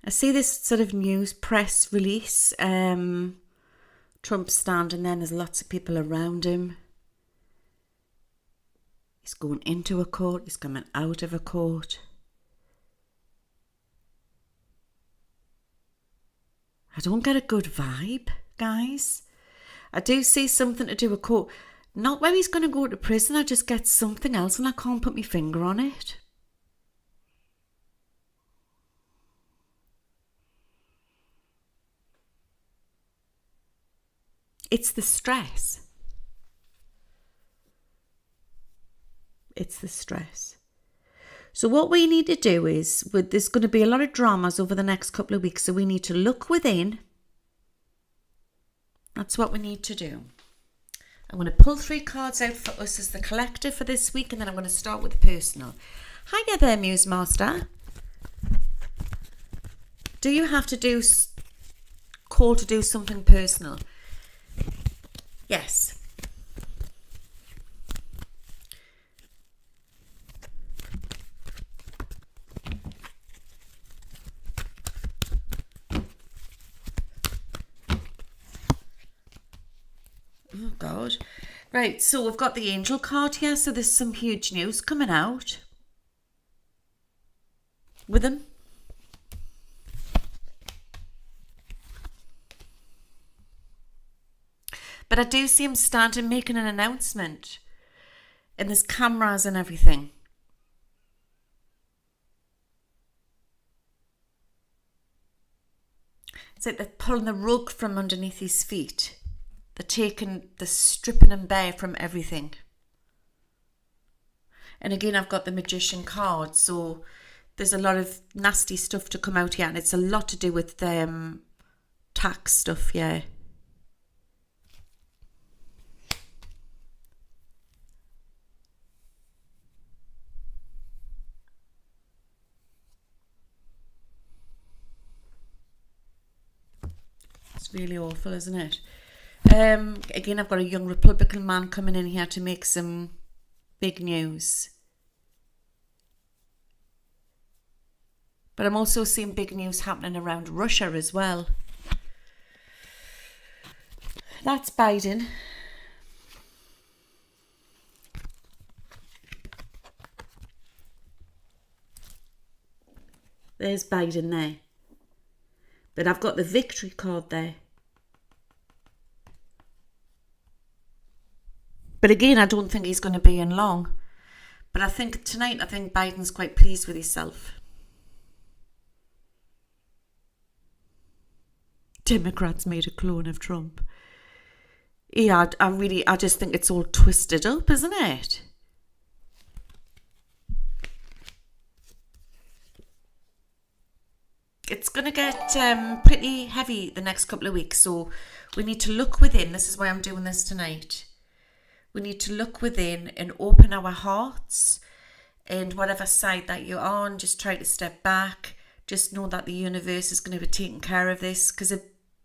I see this sort of news press release. Trump's standing there and there's lots of people around him. He's going into a court, he's coming out of a court. I don't get a good vibe, guys. I do see something to do with court. Not where he's going to go to prison, I just get something else and I can't put my finger on it. It's the stress. It's the stress. So what we need to do is, there's going to be a lot of dramas over the next couple of weeks, so we need to look within. That's what we need to do. I'm going to pull 3 cards out for us as the collective for this week, and then I'm going to start with the personal. Hiya there, Muse Master. Do you have to call to do something personal? Yes. Oh, God. Right, so we've got the angel card here, so there's some huge news coming out with them. But I do see him standing making an announcement. And there's cameras and everything. It's like they're pulling the rug from underneath his feet. They're stripping him bare from everything. And again, I've got the magician card. So there's a lot of nasty stuff to come out here. And it's a lot to do with tax stuff, yeah. It's really awful, isn't it? Again, I've got a young Republican man coming in here to make some big news. But I'm also seeing big news happening around Russia as well. That's Biden. There's Biden there. But I've got the victory card there. But again, I don't think he's going to be in long. But I think Biden's quite pleased with himself. Democrats made a clone of Trump. Yeah, I just think it's all twisted up, isn't it? It's going to get pretty heavy the next couple of weeks. So we need to look within. This is why I'm doing this tonight. We need to look within and open our hearts. And whatever side that you're on, just try to step back. Just know that the universe is going to be taking care of this. Because if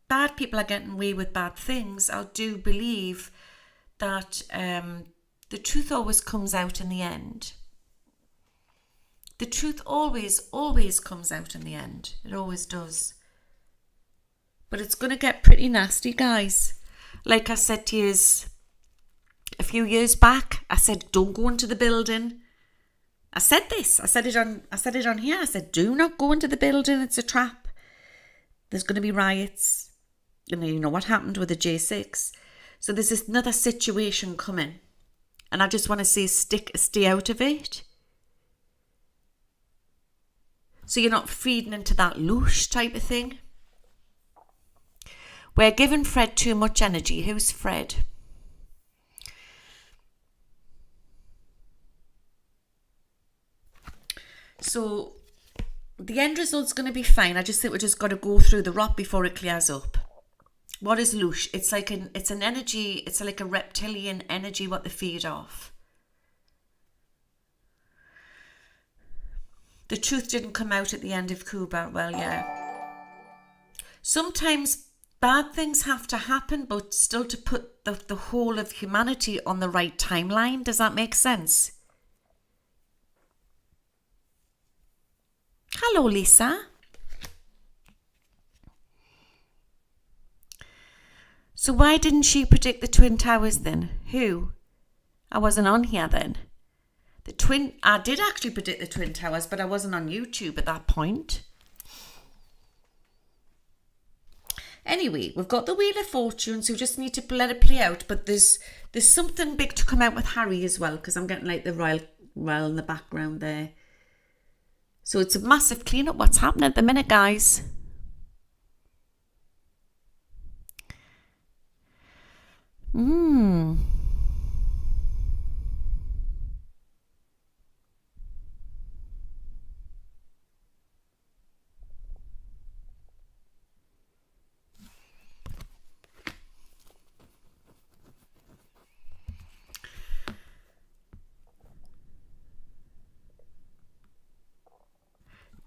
bad people are getting away with bad things, I do believe that the truth always comes out in the end. The truth always comes out in the end. It always does. But it's going to get pretty nasty, guys. Like I said to you a few years back, I said, don't go into the building. I said this. I said it on here. I said, do not go into the building. It's a trap. There's going to be riots. And you know what happened with the J6. So there's another situation coming. And I just want to say stay out of it. So you're not feeding into that louche type of thing. We're giving Fred too much energy. Who's Fred? So the end result's going to be fine. I just think we just got to go through the rot before it clears up. What is loosh? It's like it's an energy. It's like a reptilian energy what they feed off. The truth didn't come out at the end of Cuba. Well, yeah. Sometimes bad things have to happen, but still to put the whole of humanity on the right timeline. Does that make sense? Hello, Lisa. So why didn't she predict the Twin Towers then? Who? I wasn't on here then. I did actually predict the Twin Towers, but I wasn't on YouTube at that point. Anyway, we've got the Wheel of Fortune, so we just need to let it play out. But there's something big to come out with Harry as well, because I'm getting like the royal in the background there. So it's a massive clean-up what's happening at the minute, guys.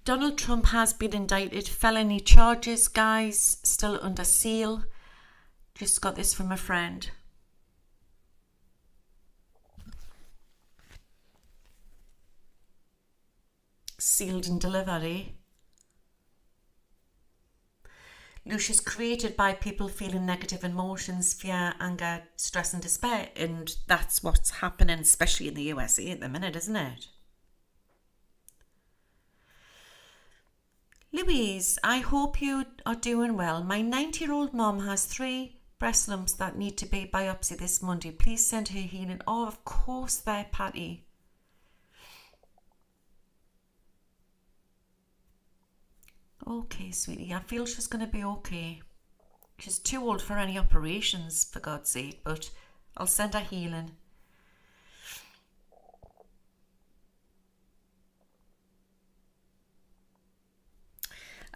Donald Trump has been indicted. Felony charges, guys. Still under seal. Just got this from a friend. Sealed and delivered, eh? Loosh is created by people feeling negative emotions, fear, anger, stress and despair. And that's what's happening, especially in the USA at the minute, isn't it? Louise, I hope you are doing well. My 90-year-old mom has 3 breast lumps that need to be biopsy this Monday. Please send her healing. Oh, of course there, Patty. Okay, sweetie. I feel she's going to be okay. She's too old for any operations, for God's sake, but I'll send her healing.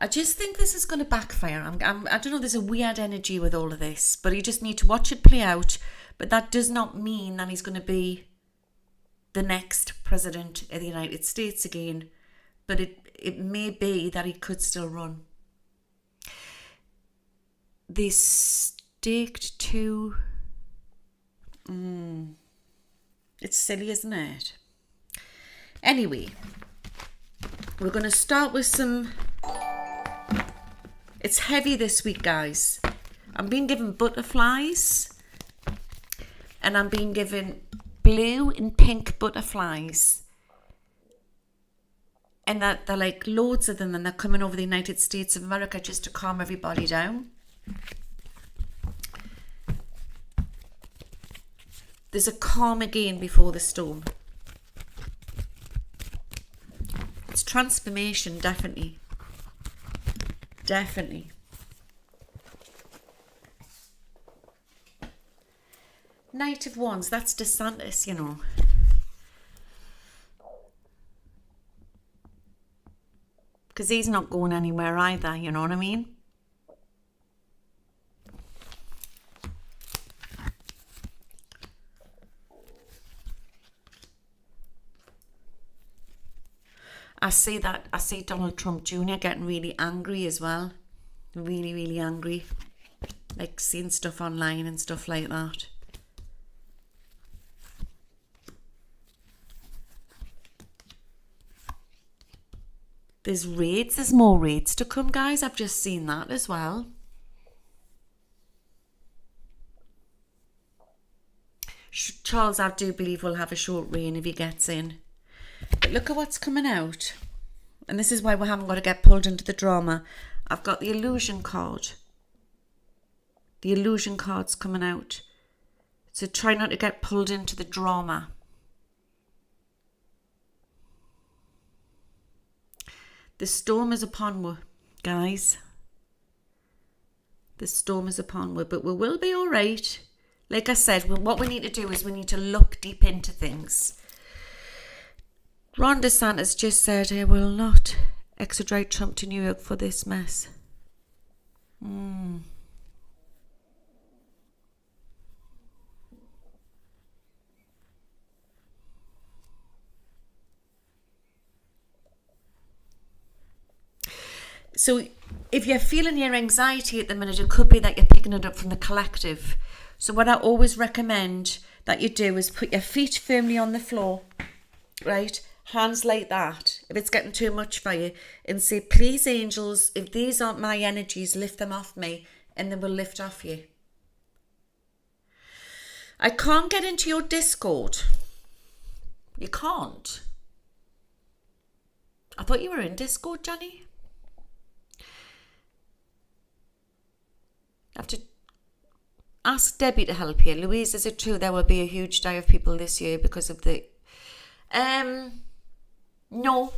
I just think this is going to backfire. I don't know, there's a weird energy with all of this, but you just need to watch it play out. But that does not mean that he's going to be the next president of the United States again. But it may be that he could still run. They staked to... It's silly, isn't it? Anyway, we're going to start with some... It's heavy this week, guys. I'm being given butterflies. And I'm being given blue and pink butterflies. And that they're like loads of them, and they're coming over the United States of America just to calm everybody down. There's a calm again before the storm. It's transformation, definitely. Definitely. Knight of Wands, that's DeSantis, you know. Because he's not going anywhere either, you know what I mean? I see Donald Trump Jr. getting really angry as well. Really, really angry. Like seeing stuff online and stuff like that. There's more raids to come, guys. I've just seen that as well. Charles, I do believe, will have a short reign if he gets in. But look at what's coming out. And this is why we haven't got to get pulled into the drama. I've got the illusion card. The illusion card's coming out. So try not to get pulled into the drama. The storm is upon us, guys. The storm is upon us, but we will be all right. Like I said, what we need to do is we need to look deep into things. Ron DeSantis just said he will not extradite Trump to New York for this mess. So if you're feeling your anxiety at the minute, it could be that you're picking it up from the collective. So what I always recommend that you do is put your feet firmly on the floor, right? Hands like that, if it's getting too much for you, and say, please, angels, if these aren't my energies, lift them off me, and they will lift off you. I can't get into your Discord. You can't. I thought you were in Discord, Johnny. I have to ask Debbie to help you. Louise, is it true there will be a huge die of people this year because of the... No.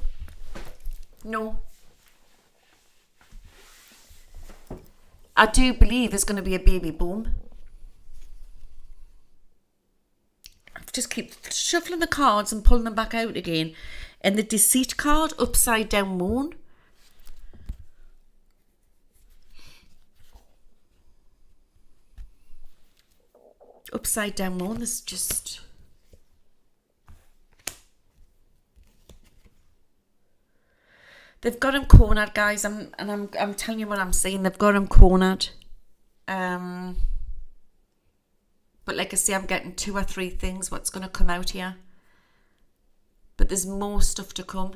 I do believe there's going to be a baby boom. I just keep shuffling the cards and pulling them back out again. And the deceit card, upside down moon. Upside down moon, this just... They've got him cornered, guys. I'm telling you what I'm saying. They've got him cornered. But like I say, I'm getting 2 or 3 things what's going to come out here. But there's more stuff to come.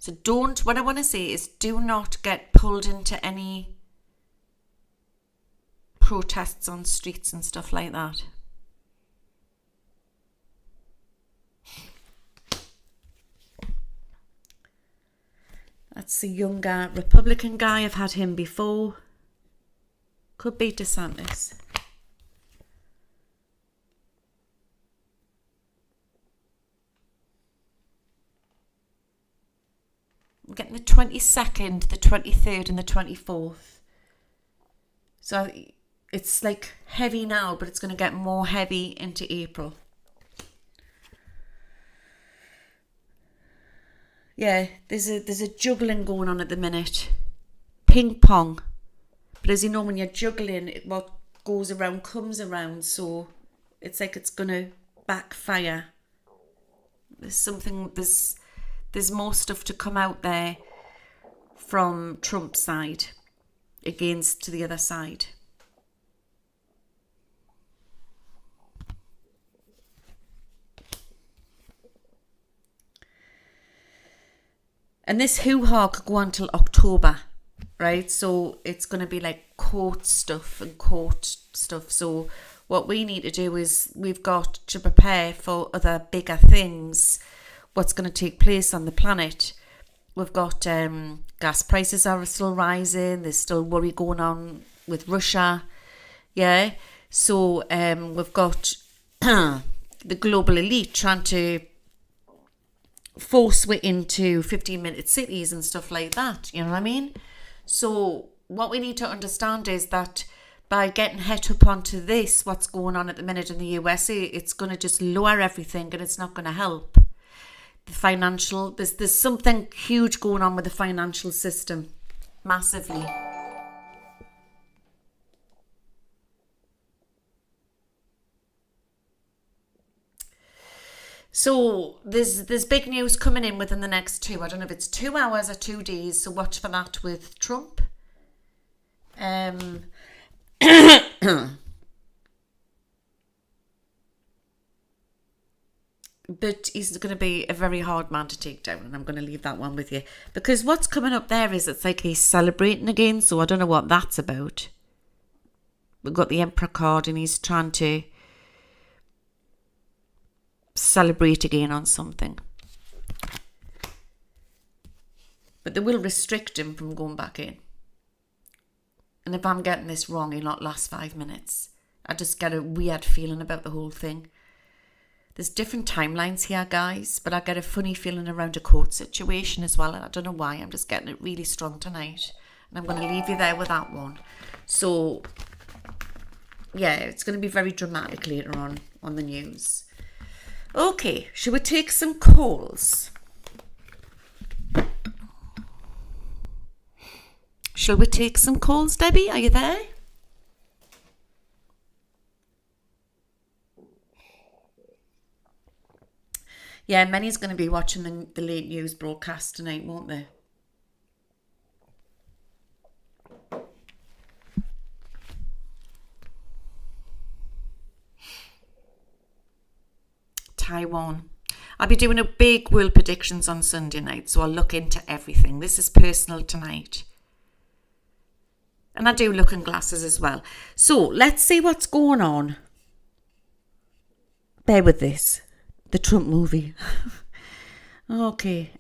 So what I want to say is do not get pulled into any protests on streets and stuff like that. That's a younger Republican guy. I've had him before. Could be DeSantis. I'm getting the 22nd, the 23rd and the 24th. So it's like heavy now, but it's going to get more heavy into April. Yeah, there's a juggling going on at the minute. Ping pong. But as you know, when you're juggling, what goes around comes around. So it's like it's going to backfire. There's more stuff to come out there from Trump's side against the other side. And this hoo-ha could go on till October, right? So it's going to be like court stuff. So what we need to do is we've got to prepare for other bigger things. What's going to take place on the planet. We've got gas prices are still rising. There's still worry going on with Russia. Yeah. So we've got the global elite trying to force way into 15-minute cities and stuff like that. You know what I mean? So what we need to understand is that by getting het up onto this, what's going on at the minute in the USA, it's going to just lower everything and it's not going to help. The financial, there's something huge going on with the financial system. Massively. So there's big news coming in within the next 2. I don't know if it's 2 hours or 2 days. So watch for that with Trump. But he's going to be a very hard man to take down, and I'm going to leave that one with you. Because what's coming up there is it's like he's celebrating again, so I don't know what that's about. We've got the Emperor card, and he's trying to celebrate again on something. But they will restrict him from going back in. And if I'm getting this wrong, he'll not last 5 minutes. I just get a weird feeling about the whole thing. There's different timelines here, guys, but I get a funny feeling around a court situation as well, and I don't know why. I'm just getting it really strong tonight, and I'm going to leave you there with that one. So, yeah, it's going to be very dramatic later on the news. Okay, shall we take some calls? Shall we take some calls, Debbie? Are you there? Yeah, many's going to be watching the late news broadcast tonight, won't they? Taiwan. I'll be doing a big world predictions on Sunday night, so I'll look into everything. This is personal tonight. And I do look in glasses as well. So let's see what's going on. Bear with this. The Trump movie. Okay.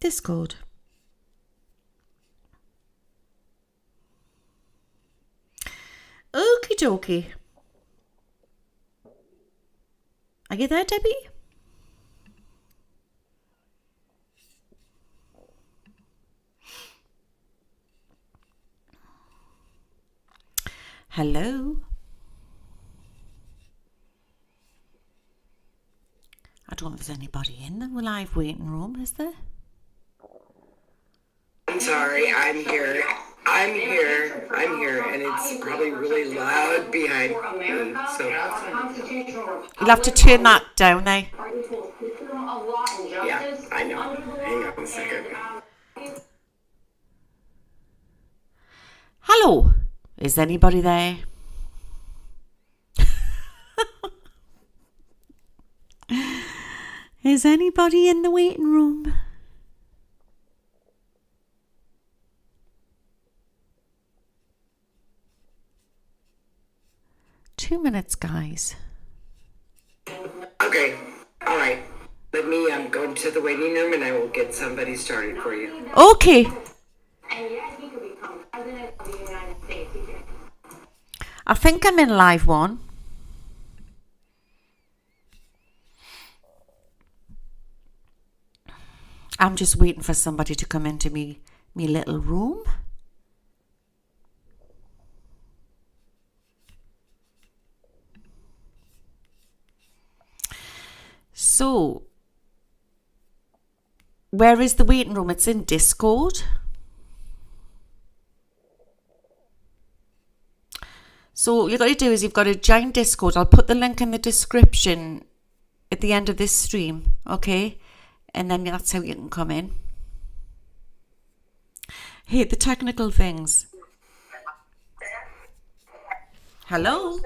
Discord. Okie dokie. Are you there, Debbie? Hello? I don't know if there's anybody in the live waiting room, is there? I'm sorry, I'm here, and it's probably really loud behind me, so. You'll have to turn that down now. Yeah, I know. Hang on a second. Hello? Is anybody there? Is anybody in the waiting room? Two minutes, guys. Okay, all right. Let me go to the waiting room and I will get somebody started for you. Okay. I think I'm in live one. I'm just waiting for somebody to come into me little room. So, where is the waiting room? It's in Discord. So what you've got to do is you've got to join Discord. I'll put the link in the description at the end of this stream, okay? And then that's how you can come in. Hate the technical things. Hello?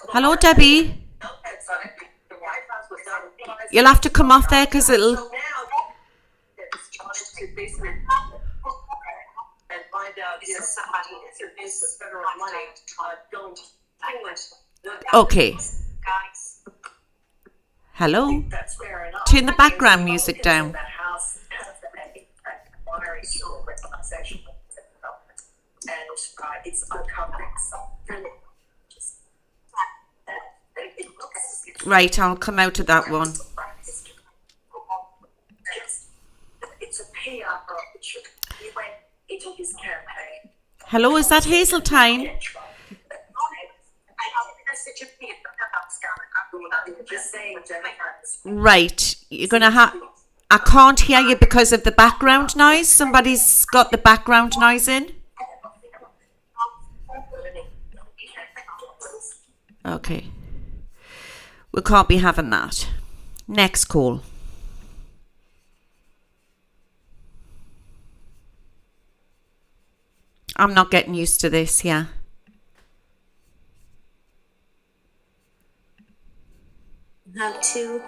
Hello, Debbie. You'll have to come off there because it'll... Okay. Hello? Turn the background music down. Right, I'll come out of that one. Hello, is that Hazeltine? Right, you're gonna have... I can't hear you because of the background noise. Somebody's got the background noise in. Okay. We can't be having that. Next call. I'm not getting used to this, yeah. Have to.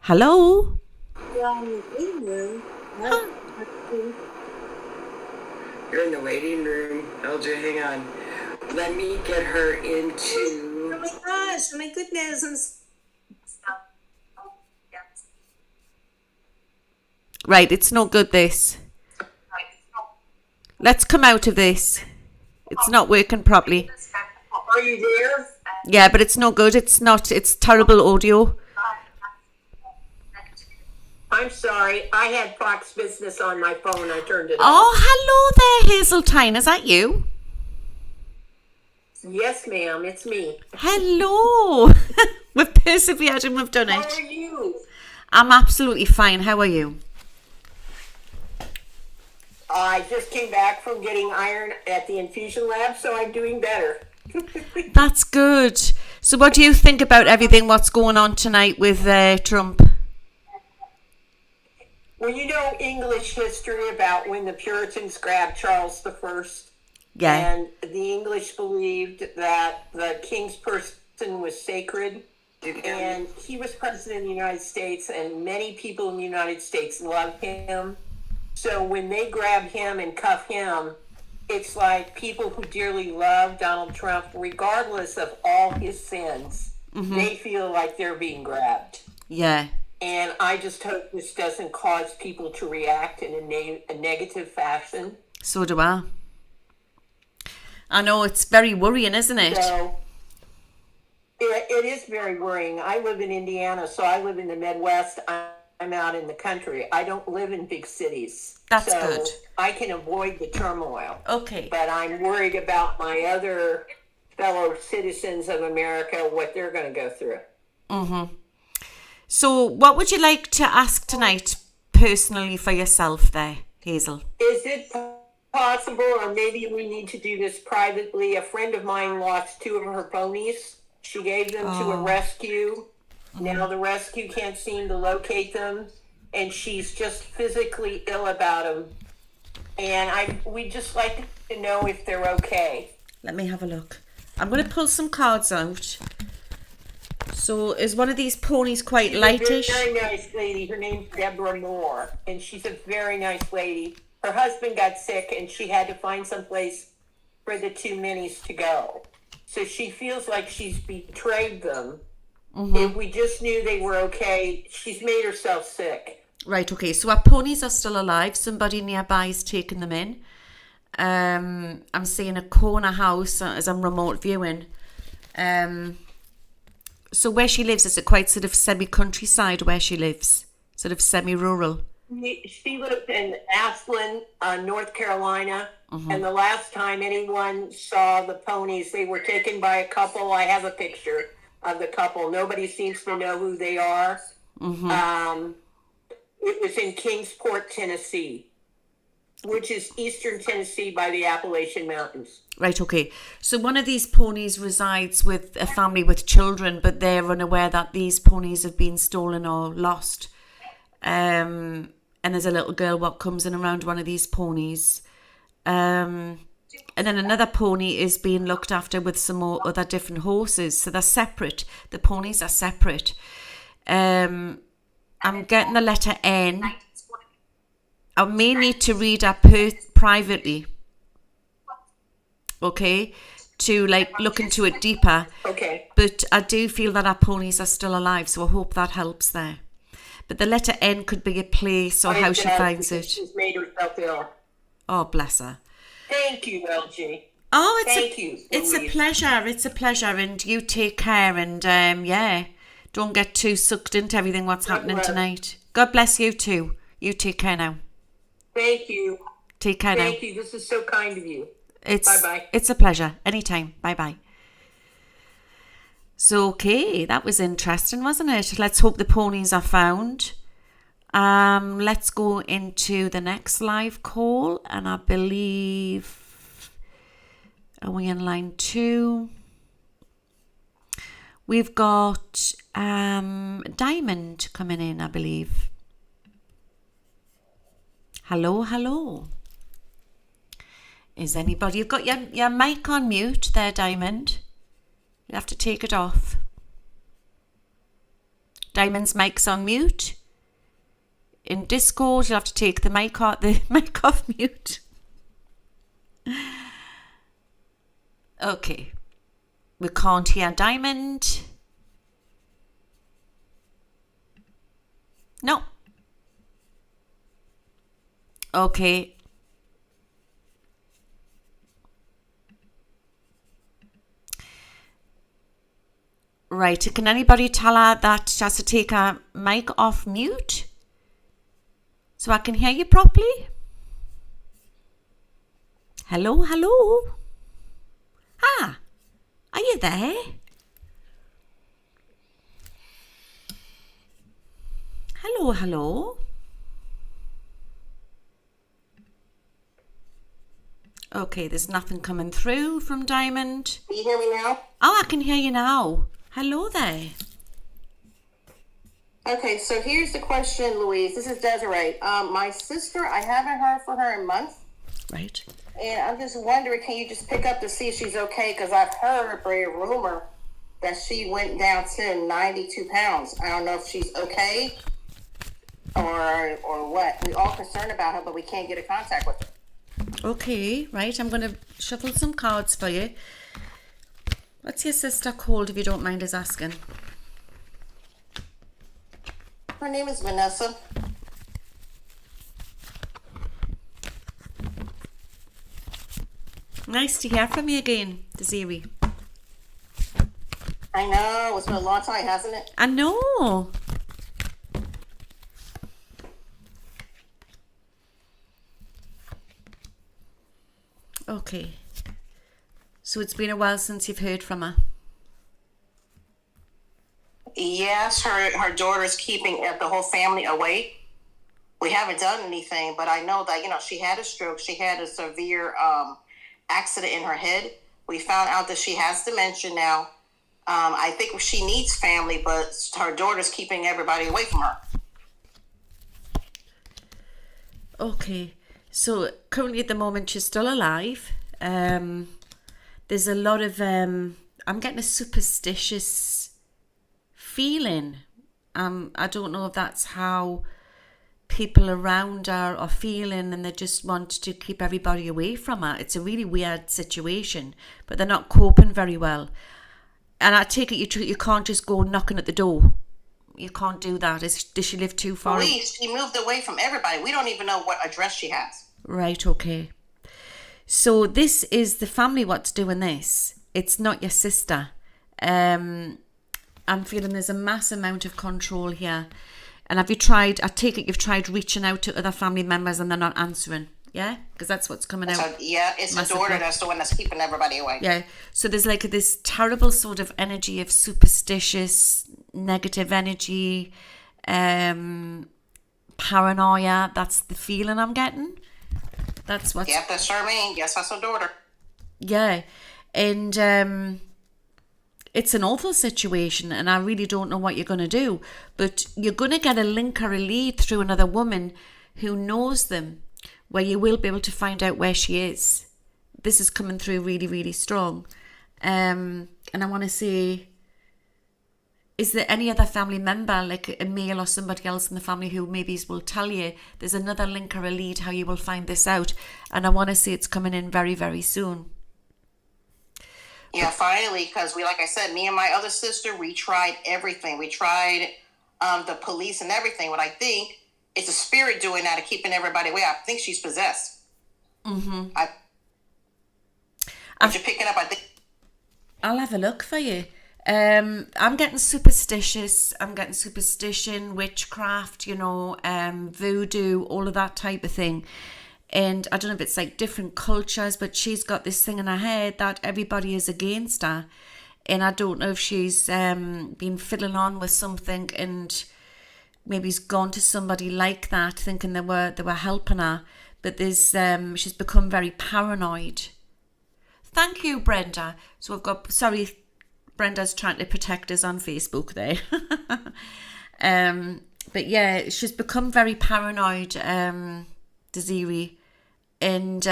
Hello? You're in the waiting room. LJ, hang on. Let me get her into... Oh my gosh, oh my goodness. Right, it's not good, this. Let's come out of this. It's not working properly. Are you there? Yeah, but it's no good. It's not. It's terrible audio. I'm I'm sorry. I had Fox Business on my phone. I turned it off. Oh, hello there, Hazeltine. Is that you? Yes, ma'am. It's me. Hello. We've persevered and we've done How it. are you? I'm absolutely fine. How are you? I just came back from getting iron at the infusion lab, so I'm doing better. That's good. So what do you think about everything what's going on tonight with Trump? Well, you know English history about when the Puritans grabbed Charles I. Yeah. And the English believed that the king's person was sacred. And he was president of the United States, and many people in the United States love him. So when they grab him and cuff him, it's like people who dearly love Donald Trump, regardless of all his sins, they feel like they're being grabbed. Yeah. And I just hope this doesn't cause people to react in a negative fashion. So do I. I know, it's very worrying, isn't it? So it is very worrying. I live in Indiana, so I live in the Midwest. I'm out in the country. I don't live in big cities. That's so good. I can avoid the turmoil. Okay. But I'm worried about my other fellow citizens of America, what they're going to go through. Mm-hmm. So what would you like to ask tonight personally for yourself there, Hazel? Is it possible, or maybe we need to do this privately? A friend of mine lost 2 of her ponies. She gave them to a rescue. Now the rescue can't seem to locate them, and she's just physically ill about them. And we'd just like to know if they're okay. Let me have a look. I'm going to pull some cards out. So is one of these ponies quite lightish? She's a very nice lady. Her name's Deborah Moore, and she's a very nice lady. Her husband got sick, and she had to find some place for the 2 minis to go. So she feels like she's betrayed them. If we just knew they were okay, she's made herself sick. Right, okay. So our ponies are still alive. Somebody nearby is taking them in. I'm seeing a corner house as I'm remote viewing. So where she lives, is it quite sort of semi-countryside where she lives? Sort of semi-rural? She lived in Asplin, North Carolina. And the last time anyone saw the ponies, they were taken by a couple. I have a picture of the couple. Nobody seems to know who they are. It was in Kingsport, Tennessee, which is eastern Tennessee by the Appalachian Mountains. Right, okay. So one of these ponies resides with a family with children, but they're unaware that these ponies have been stolen or lost. And there's a little girl what comes in around one of these ponies. And then another pony is being looked after with some more other different horses. So they're separate. The ponies are separate. I'm getting the letter N. I may need to read her privately. Okay? To look into it deeper. Okay. But I do feel that our ponies are still alive, so I hope that helps there. But the letter N could be a place or how she finds it. She's made herself ill. Oh, bless her. Thank you, LG. Oh, Thank you, it's a Louise. pleasure. It's a pleasure, and you take care. And yeah, don't get too sucked into everything what's happening bless. tonight. God bless you too. You take care now. Thank you. Take care now. Thank you. This is so kind of you. It's Bye-bye. It's a pleasure. Anytime. Bye bye. So okay, that was interesting, wasn't it? Let's hope the ponies are found. Let's go into the next live call, and I believe, are we in line 2? We've got Diamond coming in, I believe. Hello, hello. Is anybody? You've got your mic on mute there, Diamond. You have to take it off. Diamond's mic's on mute. In Discord, you'll have to take the mic off mute. Okay. We can't hear Diamond. No. Okay. Right. Can anybody tell her that she has to take her mic off mute? so I can hear you properly. Hello, hello. Ah, are you there? Hello, hello. Okay, there's nothing coming through from Diamond. Can you hear me now? Oh, I can hear you now. Hello there. Okay, so here's the question, Louise. This is Desiree. My sister, I haven't heard from her in months. Right. And I'm just wondering, can you just pick up to see if she's okay? Because I've heard a rumor that she went down to 92 pounds. I don't know if she's okay or what. We're all concerned about her, but we can't get in contact with her. Okay, right. I'm going to shuffle some cards for you. What's your sister called, if you don't mind us asking? Her name is Vanessa. Nice to hear from you again, Desiree. I know. It's been a long time, hasn't it? I know. Okay. So it's been a while since you've heard from her. Yes, her daughter's keeping the whole family away. We haven't done anything, but I know that, she had a stroke. She had a severe accident in her head. We found out that she has dementia now. I think she needs family, but her daughter's keeping everybody away from her. Okay. So currently at the moment she's still alive. There's a lot of I'm getting a superstitious feeling. I don't know if that's how people around her are feeling, and they just want to keep everybody away from her. It's a really weird situation, but they're not coping very well. And I take it you can't just go knocking at the door. You can't do that. Does she live too far? Please, she moved away from everybody. We don't even know what address she has. Right, okay. So this is the family what's doing this. It's not your sister. I'm feeling there's a mass amount of control here. And I take it you've tried reaching out to other family members and they're not answering. Yeah? Because that's what's coming out. So, yeah, it's the daughter that's the one that's keeping everybody away. Yeah. So there's like this terrible sort of energy of superstitious, negative energy, paranoia. That's the feeling I'm getting. That's what's... Yep, that's Charmaine. Yes, that's her daughter. Yeah. And it's an awful situation, and I really don't know what you're going to do. But you're going to get a link or a lead through another woman who knows them, where you will be able to find out where she is. This is coming through really, really strong. And I want to say, is there any other family member, like a male or somebody else in the family who maybe will tell you there's another link or a lead how you will find this out? And I want to say it's coming in very, very soon. Yeah, finally, because like I said, me and my other sister, we tried everything. We tried the police and everything. But I think it's a spirit doing that and keeping everybody away. I think she's possessed. Mm-hmm. You're picking up, I think. I'll have a look for you. I'm getting superstitious. I'm getting superstition, witchcraft, voodoo, all of that type of thing. And I don't know if it's like different cultures, but she's got this thing in her head that everybody is against her. And I don't know if she's been fiddling on with something and maybe has gone to somebody like that thinking they were helping her. But there's she's become very paranoid. Thank you, Brenda. So I've got, sorry, Brenda's trying to protect us on Facebook there. But yeah, she's become very paranoid, Desiree. And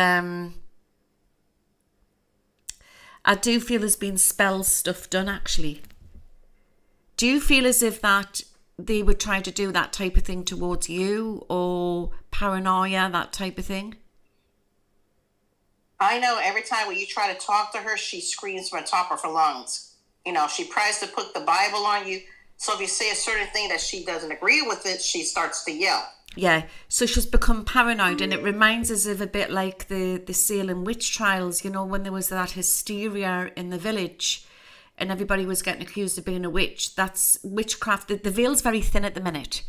I do feel there's been spell stuff done, actually. Do you feel as if that they were trying to do that type of thing towards you, or paranoia, that type of thing? I know every time when you try to talk to her, she screams from the top of her lungs. She tries to put the Bible on you. So if you say a certain thing that she doesn't agree with it, she starts to yell. Yeah, so she's become paranoid, and it reminds us of a bit like the Salem witch trials, when there was that hysteria in the village and everybody was getting accused of being a witch. That's witchcraft. The veil's very thin at the minute.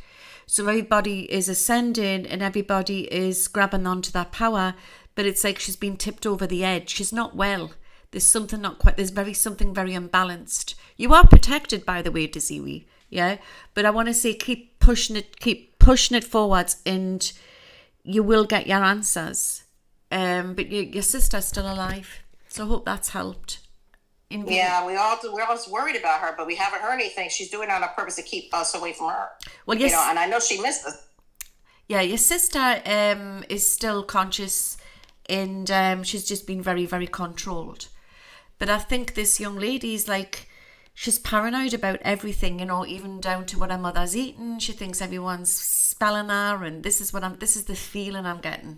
So everybody is ascending and everybody is grabbing onto that power, but it's like she's been tipped over the edge. She's not well. There's something not quite, something very unbalanced. You are protected, by the way, Desiree, yeah? But I want to say keep pushing it forwards, and you will get your answers. But your sister's still alive, so I hope that's helped. Yeah, we're always worried about her, but we haven't heard anything. She's doing it on purpose to keep us away from her. Well, yes, and I know she missed us. Yeah, your sister is still conscious, and she's just been very, very controlled. But I think this young lady's like, she's paranoid about everything, even down to what her mother's eating. She thinks everyone's spelling her, and this is the feeling I'm getting.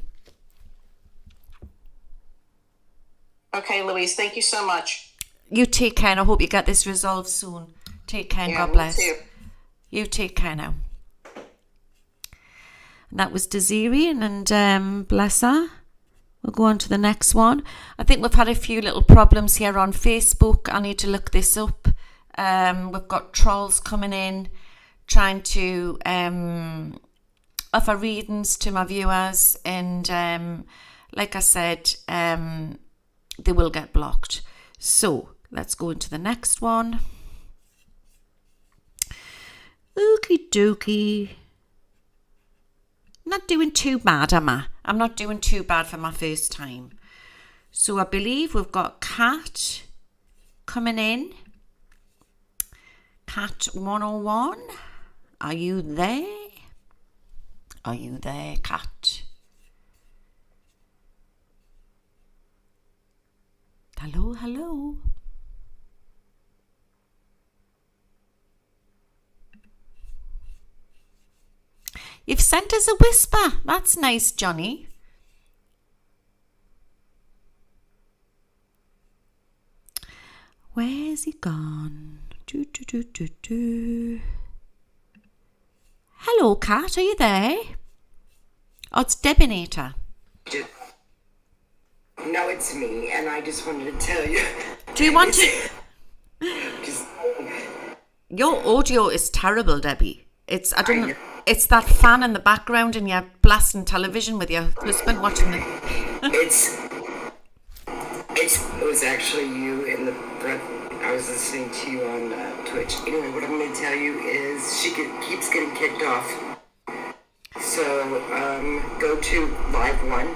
Okay, Louise, thank you so much. You take care, and I hope you get this resolved soon. Take care, and God bless. Me too. You take care now. And that was Desiree, and bless her. We'll go on to the next one. I think we've had a few little problems here on Facebook. I need to look this up. We've got trolls coming in, trying to offer readings to my viewers, and like I said, they will get blocked. So let's go into the next one. Okie dokie. Not doing too bad, am I? I'm not doing too bad for my first time. So I believe we've got Cat coming in. Cat 101. Are you there? Are you there, Cat? Hello, hello. You've sent us a whisper. That's nice, Johnny. Where's he gone? Hello, Cat. Are you there? Oh, it's Debinator. No, it's me, and I just wanted to tell you. Do you want to? Just, Your audio is terrible, Debbie. It's It's that fan in the background, and you're blasting television with your husband watching it. It was actually you in the front. I was listening to you on Twitch. Anyway, what I'm going to tell you is she keeps getting kicked off. So go to live 1.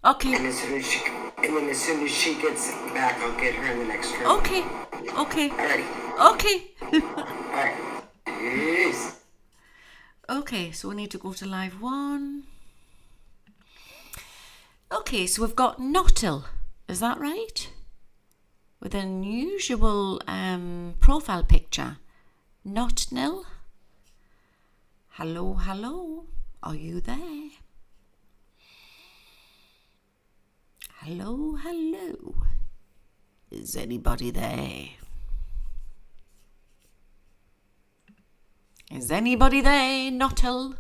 Okay. And as soon as she gets back, I'll get her in the next room. Okay. Alrighty. Okay. Alright. Peace. Okay, so we need to go to live 1. Okay, so we've got Nottil. Is that right? With an unusual profile picture. Not nil. Hello, hello. Are you there? Hello, hello. Is anybody there? Is anybody there, Nottil?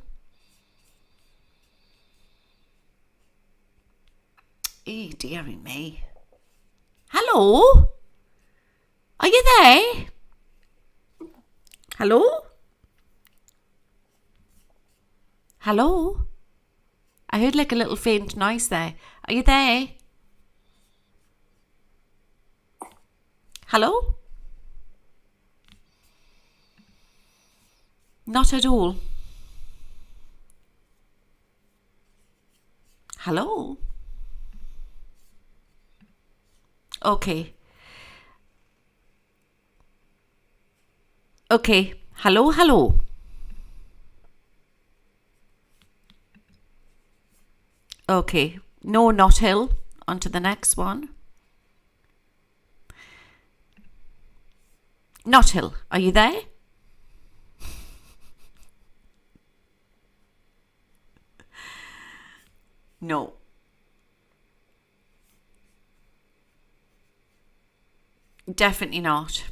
Eh, dearie me. Hello? Are you there? Hello? Hello? I heard like a little faint noise there. Are you there? Hello? Not at all. Hello? Okay. Okay. Hello, hello. Okay. No, not Hill. On to the next one. Not Hill. Are you there? No. Definitely not.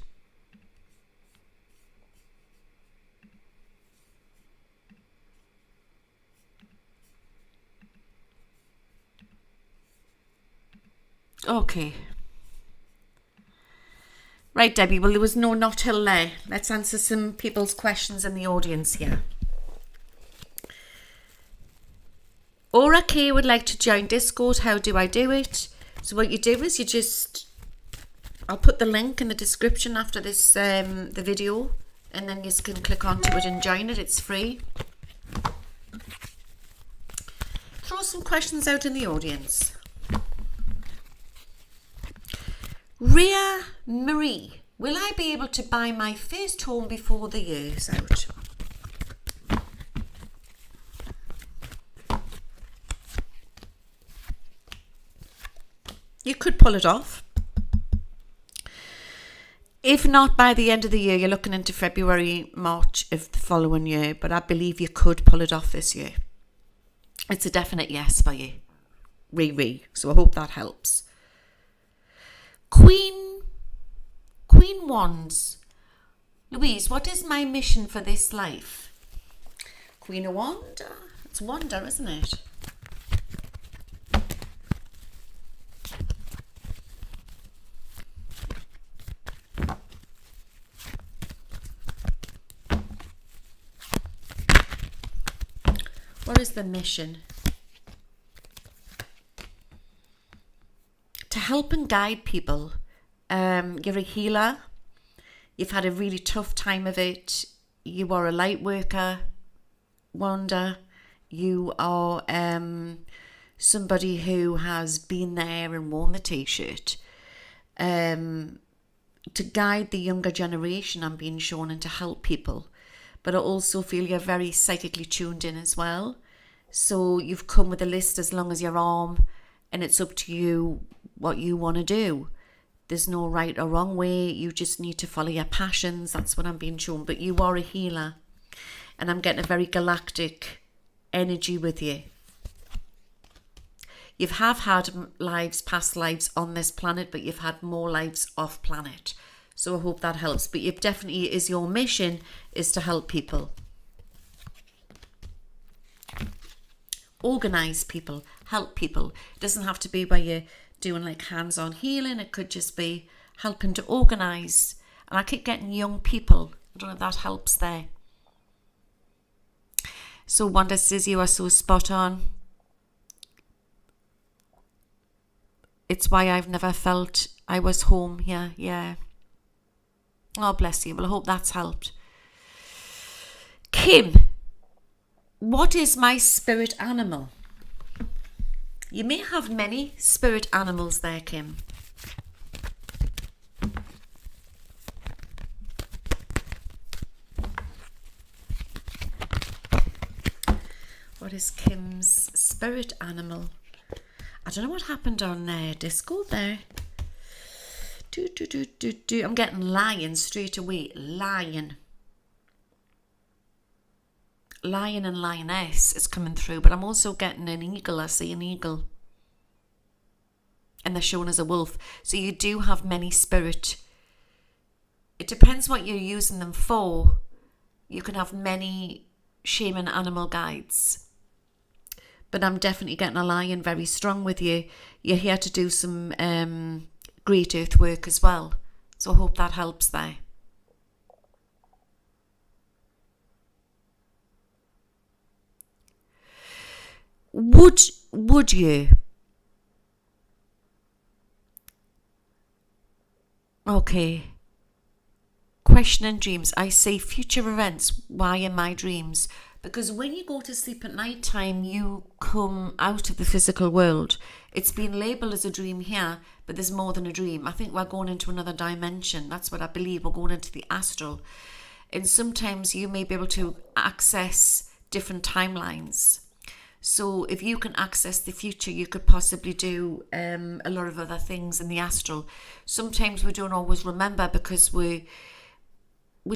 Okay. Right, Debbie. Well, there was no not till there. Let's answer some people's questions in the audience here. Laura K would like to join Discord. How do I do it? So what you do is I'll put the link in the description after this the video, and then you can click onto it and join it. It's free. Throw some questions out in the audience. Ria Marie, will I be able to buy my first home before the year's out? You could pull it off. If not by the end of the year, you're looking into February, March of the following year, but I believe you could pull it off this year. It's a definite yes for you. Riri. So I hope that helps. Queen Wands. Louise, what is my mission for this life? Queen of Wanda. It's Wanda, isn't it? What is the mission? To help and guide people. You're a healer. You've had a really tough time of it. You are a light worker, Wanda. You are somebody who has been there and worn the t-shirt. To guide the younger generation, I'm being shown, and to help people. But I also feel you're very psychically tuned in as well. So you've come with a list as long as your arm, and it's up to you what you want to do. There's no right or wrong way. You just need to follow your passions. That's what I'm being shown. But you are a healer. And I'm getting a very galactic energy with you. You have had past lives on this planet, but you've had more lives off planet. So I hope that helps. But it definitely is your mission is to help people. Organize people, help people. It doesn't have to be where you're doing like hands-on healing. It could just be helping to organize. And I keep getting young people. I don't know if that helps there. So Wanda says you are so spot on. It's why I've never felt I was home here. Yeah. Oh, bless you. Well, I hope that's helped. Kim, what is my spirit animal? You may have many spirit animals there, Kim. What is Kim's spirit animal? I don't know what happened on Discord there. I'm getting lion straight away. Lion and lioness is coming through, but I'm also getting an eagle. I see an eagle. And they're shown as a wolf. So you do have many spirit. It depends what you're using them for. You can have many shaman animal guides. But I'm definitely getting a lion very strong with you. You're here to do some great earth work as well. So I hope that helps there. Would you? Okay. Question and dreams. I say future events. Why in my dreams? Because when you go to sleep at night time, you come out of the physical world. It's been labelled as a dream here, but there's more than a dream. I think we're going into another dimension. That's what I believe. We're going into the astral. And sometimes you may be able to access different timelines. So if you can access the future, you could possibly do a lot of other things in the astral. Sometimes we don't always remember because we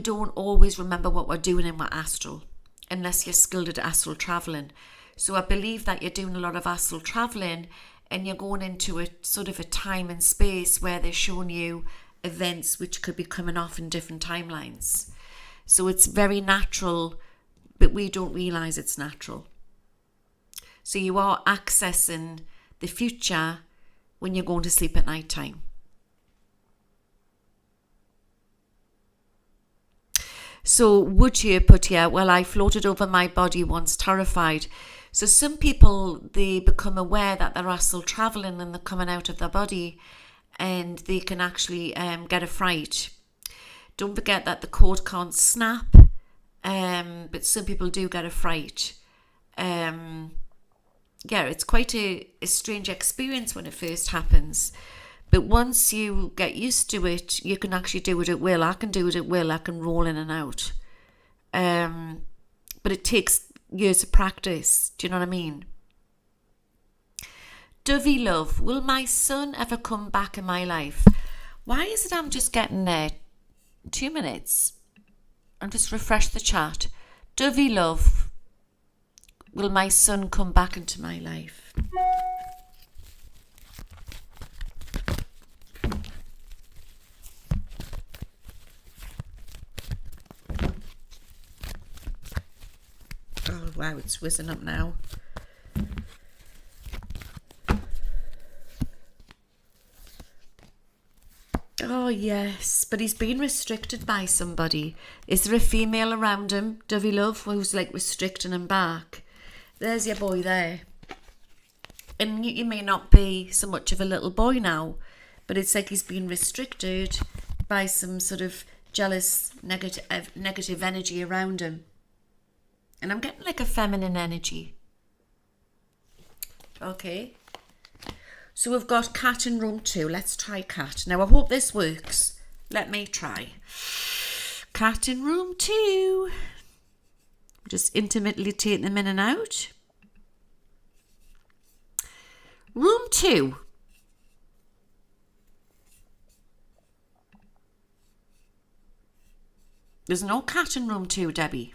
don't always remember what we're doing in our astral, unless you're skilled at astral travelling. So I believe that you're doing a lot of astral travelling and you're going into a sort of a time and space where they're showing you events which could be coming off in different timelines. So it's very natural, but we don't realise it's natural. So you are accessing the future when you're going to sleep at night time. So would you put here, well, I floated over my body once terrified. So some people, they become aware that they're astral traveling and they're coming out of their body, and they can actually get a fright. Don't forget that the cord can't snap, but some people do get a fright. Yeah, it's quite a strange experience when it first happens. But once you get used to it, you can actually do it at will. I can do it at will. I can roll in and out. But it takes years of practice. Do you know what I mean? Dovey Love, will my son ever come back in my life? Why is it I'm just getting 2 minutes? I'll just refresh the chat. Dovey Love, will my son come back into my life? Oh wow, it's whizzing up now. Oh yes, but he's been restricted by somebody. Is there a female around him, Dovey Love, who's like restricting him back? There's your boy there. And you may not be so much of a little boy now, but it's like he's been restricted by some sort of jealous, negative energy around him. And I'm getting like a feminine energy. Okay. So we've got cat in room 2. Let's try cat. Now I hope this works. Let me try. Cat in room 2. Just intimately taking them in and out. Room 2. There's no cat in room 2, Debbie.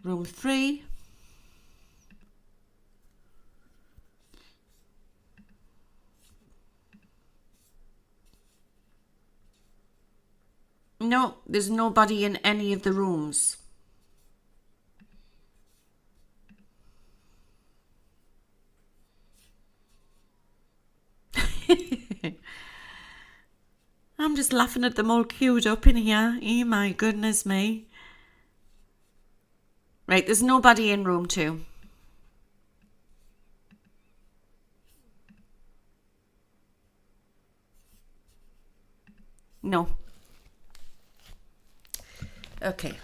Room 3. No, there's nobody in any of the rooms. I'm just laughing at them all queued up in here. Oh my goodness me. Right, there's nobody in room 2. No. Okay.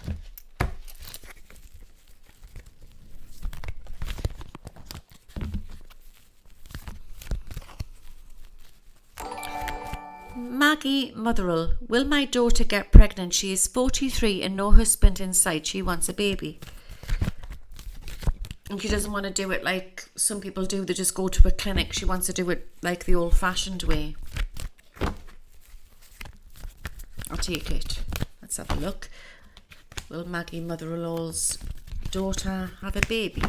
Maggie Motherwell, will my daughter get pregnant? She is 43 and no husband in sight. She wants a baby. And she doesn't want to do it like some people do. They just go to a clinic. She wants to do it like the old-fashioned way. I'll take it. Let's have a look. Will Maggie Motherwell's daughter have a baby?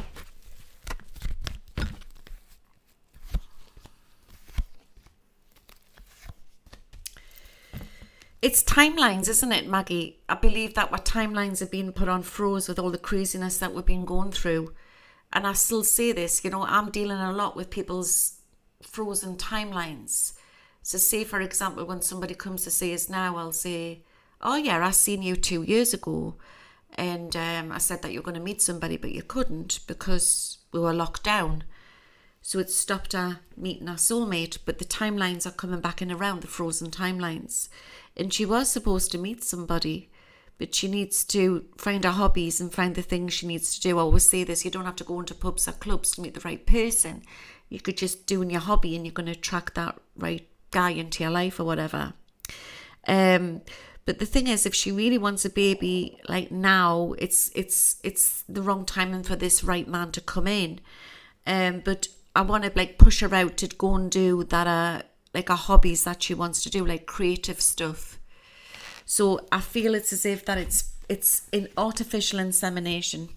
It's timelines, isn't it, Maggie? I believe that what timelines have been put on froze with all the craziness that we've been going through. And I still say this, you know, I'm dealing a lot with people's frozen timelines. So say, for example, when somebody comes to see us now, I'll say, oh yeah, I seen you 2 years ago. And I said that you're going to meet somebody, but you couldn't because we were locked down. So it stopped our meeting our soulmate, but the timelines are coming back in around, the frozen timelines. And she was supposed to meet somebody, but she needs to find her hobbies and find the things she needs to do. I always say this, you don't have to go into pubs or clubs to meet the right person. You could just do your hobby and you're going to attract that right guy into your life or whatever. But the thing is, if she really wants a baby, like now, it's the wrong timing for this right man to come in. But I want to like push her out to go and do that, like her hobbies that she wants to do, like creative stuff. So I feel it's as if that it's in artificial insemination,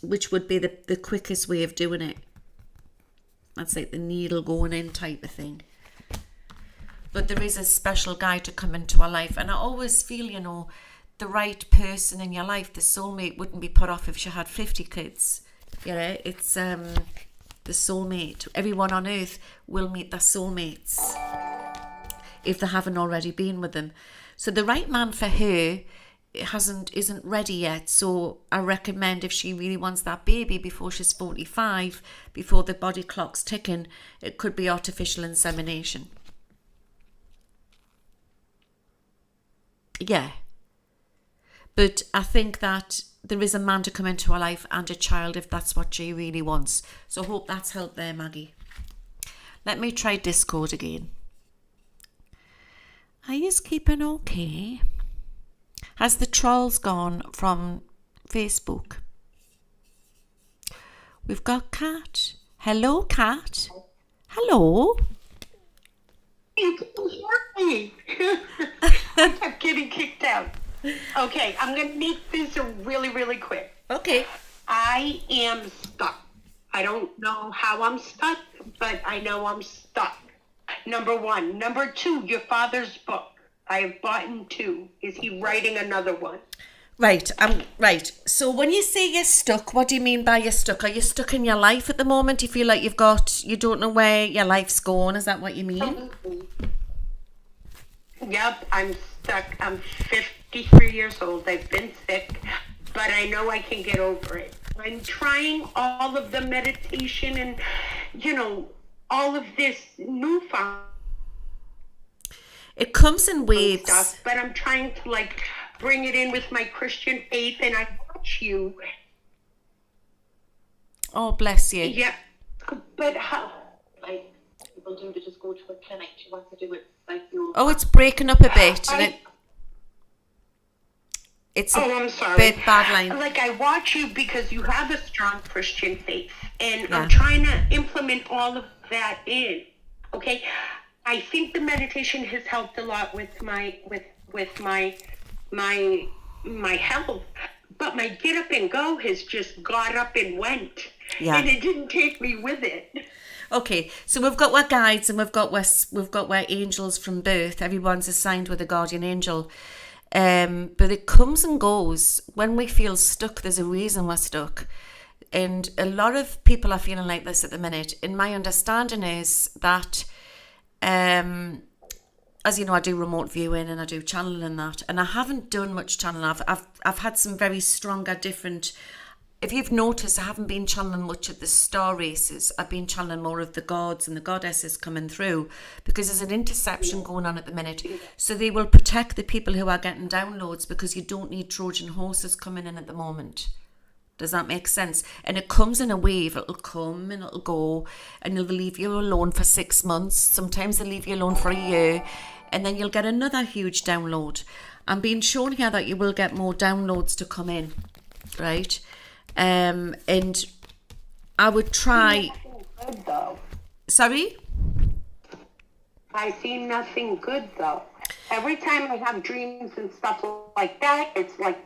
which would be the quickest way of doing it. That's like the needle going in type of thing. But there is a special guy to come into our life. And I always feel, you know, the right person in your life, the soulmate, wouldn't be put off if she had 50 kids. You know, it's the soulmate. Everyone on earth will meet their soulmates. if they haven't already been with them. So the right man for her isn't ready yet. So I recommend, if she really wants that baby before she's 45, before the body clock's ticking, it could be artificial insemination. Yeah. But I think that there is a man to come into her life and a child if that's what she really wants. So I hope that's helped there, Maggie. Let me try Discord again. Are you keeping okay? Has the trolls gone from Facebook? We've got Kat. Hello, Kat. Hello. You can hear me. I kept getting kicked out. Okay, I'm going to make this really, really quick. Okay. I am stuck. I don't know how I'm stuck, but I know I'm stuck. Number one. Number two, your father's book. I have bought 2. Is he writing another one? Right. Right. So when you say you're stuck, what do you mean by you're stuck? Are you stuck in your life at the moment? You feel like you don't know where your life's going? Is that what you mean? Yep, I'm stuck. I'm 53 years old. I've been sick, but I know I can get over it. I'm trying all of the meditation and, all of this newfound It comes in waves. stuff, but I'm trying to bring it in with my Christian faith, and I watch you. Oh, bless you. Yeah, but how? People do to just go to a clinic. She wants to do it Oh, it's breaking up a bit. It's I'm sorry. bit bad line. I watch you because you have a strong Christian faith, and Yeah. I'm trying to implement all of that in. Okay, I think the meditation has helped a lot with my my health, but my get up and go has just got up and went, and it didn't take me with it. Okay, so we've got our guides and we've got our angels from birth. Everyone's assigned with a guardian angel. But it comes and goes. When we feel stuck, there's a reason we're stuck. And a lot of people are feeling like this at the minute. And my understanding is that, as you know, I do remote viewing and I do channeling and that. And I haven't done much channeling. I've had some very stronger, different. If you've noticed, I haven't been channeling much of the star races. I've been channeling more of the gods and the goddesses coming through because there's an interception going on at the minute. So they will protect the people who are getting downloads because you don't need Trojan horses coming in at the moment. Does that make sense? And it comes in a wave. It'll come and it'll go, and they'll leave you alone for 6 months. Sometimes they'll leave you alone for a year, and then you'll get another huge download. I'm being shown here that you will get more downloads to come in, right? And I would try. Good though. Sorry? I see nothing good though. Every time I have dreams and stuff like that, it's like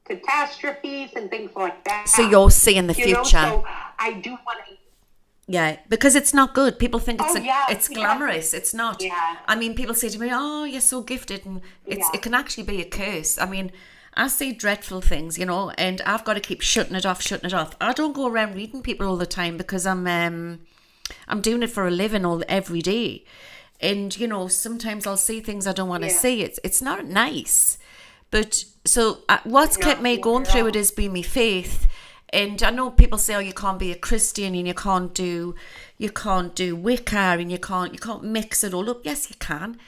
catastrophes and things like that. So you're seeing the future. So I do want to. Yeah, because it's not good. People think it's Yes. glamorous. It's not. Yeah. I mean, people say to me, "Oh, you're so gifted," and it can actually be a curse. I mean, I see dreadful things, and I've got to keep shutting it off. I don't go around reading people all the time because I'm doing it for a living every day, and sometimes I'll see things I don't want to see. It's not nice, but so what's kept me going through it has been my faith. And I know people say, "Oh, you can't be a Christian and you can't do Wicca and you can't mix it all up." Yes, you can.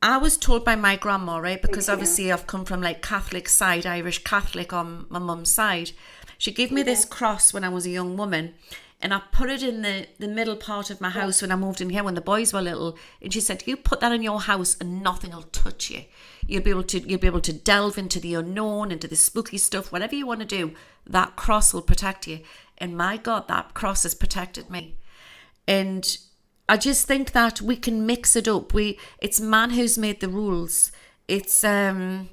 I was told by my grandma, right, because obviously I've come from Catholic side, Irish Catholic on my mum's side. She gave me this cross when I was a young woman, and I put it in the middle part of my house when I moved in here when the boys were little. And she said, "You put that in your house and nothing will touch you. You'll be able to delve into the unknown, into the spooky stuff, whatever you want to do. That cross will protect you." And my God, that cross has protected me. And I just think that we can mix it up. It's man who's made the rules. It's we're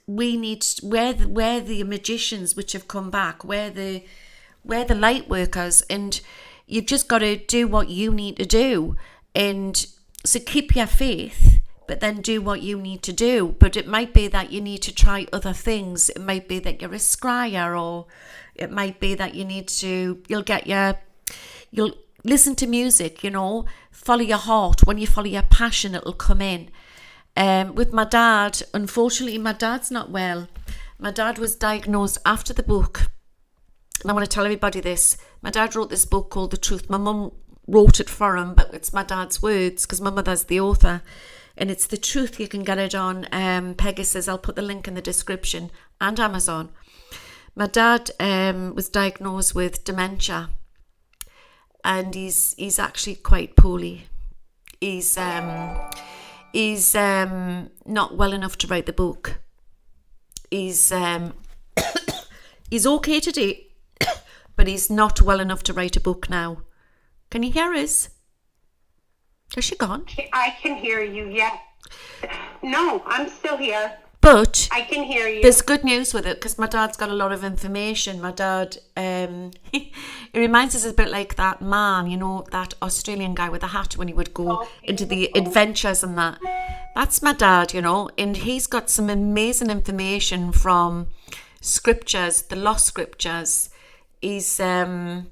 the magicians which have come back. We're the light workers, and you've just got to do what you need to do. And so keep your faith, but then do what you need to do. But it might be that you need to try other things. It might be that you're a scryer, or it might be that you need to. listen to music, you know, follow your heart. When you follow your passion, it'll come in. With my dad, unfortunately, my dad's not well. My dad was diagnosed after the book. And I want to tell everybody this. My dad wrote this book called The Truth. My mum wrote it for him, but it's my dad's words because my mother's the author. And it's The Truth. You can get it on Pegasus. I'll put the link in the description, and Amazon. My dad was diagnosed with dementia, and he's actually quite poorly. He's not well enough to write the book. He's okay today, but he's not well enough to write a book now. Can you hear us? Has she gone? I can hear you, yeah. No, I'm still here. But I can hear you. there's good news with it because my dad's got a lot of information. My dad, it reminds us a bit like that man, you know, that Australian guy with the hat when he would go into the adventures and that. That's my dad, you know, and he's got some amazing information from scriptures, the lost scriptures. He's, I'm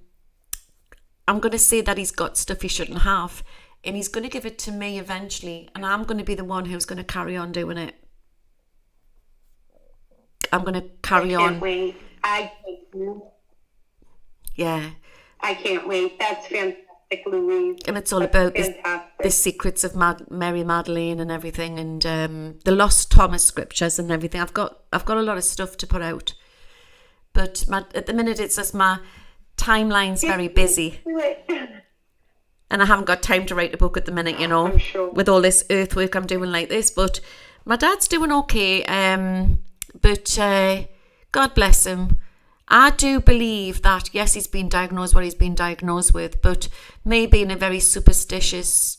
going to say that he's got stuff he shouldn't have, and he's going to give it to me eventually, and I'm going to be the one who's going to carry on doing it. I'm going to carry I can't on. wait. Yeah. I can't wait. That's fantastic, Louise. And it's all That's about fantastic. the secrets of Mary Magdalene and everything, and the lost Thomas scriptures and everything. I've got a lot of stuff to put out, but at the minute it's just my timeline's very busy, and I haven't got time to write a book at the minute. You know, I'm sure. with all this earthwork I'm doing like this. But my dad's doing okay. But God bless him. I do believe that, yes, he's been diagnosed what he's been diagnosed with, but me being a very superstitious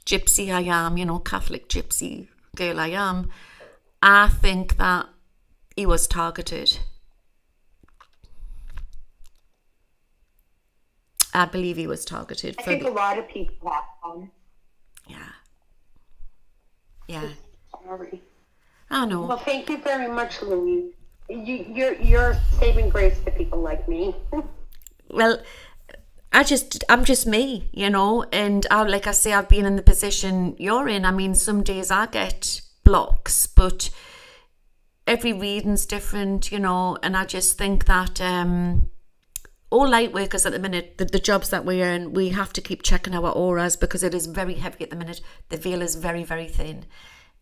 gypsy I am, you know, Catholic gypsy girl I am, I think that he was targeted. I believe he was targeted. I think a lot of people have them. Yeah. Sorry. I know. Well, thank you very much, Louise. You're saving grace to people like me. Well, I'm just me, you know, and like I say, I've been in the position you're in. I mean, some days I get blocks, but every reading's different, you know, and I just think that all light workers at the minute, the jobs that we're in, we have to keep checking our auras because it is very heavy at the minute. The veil is very, very thin,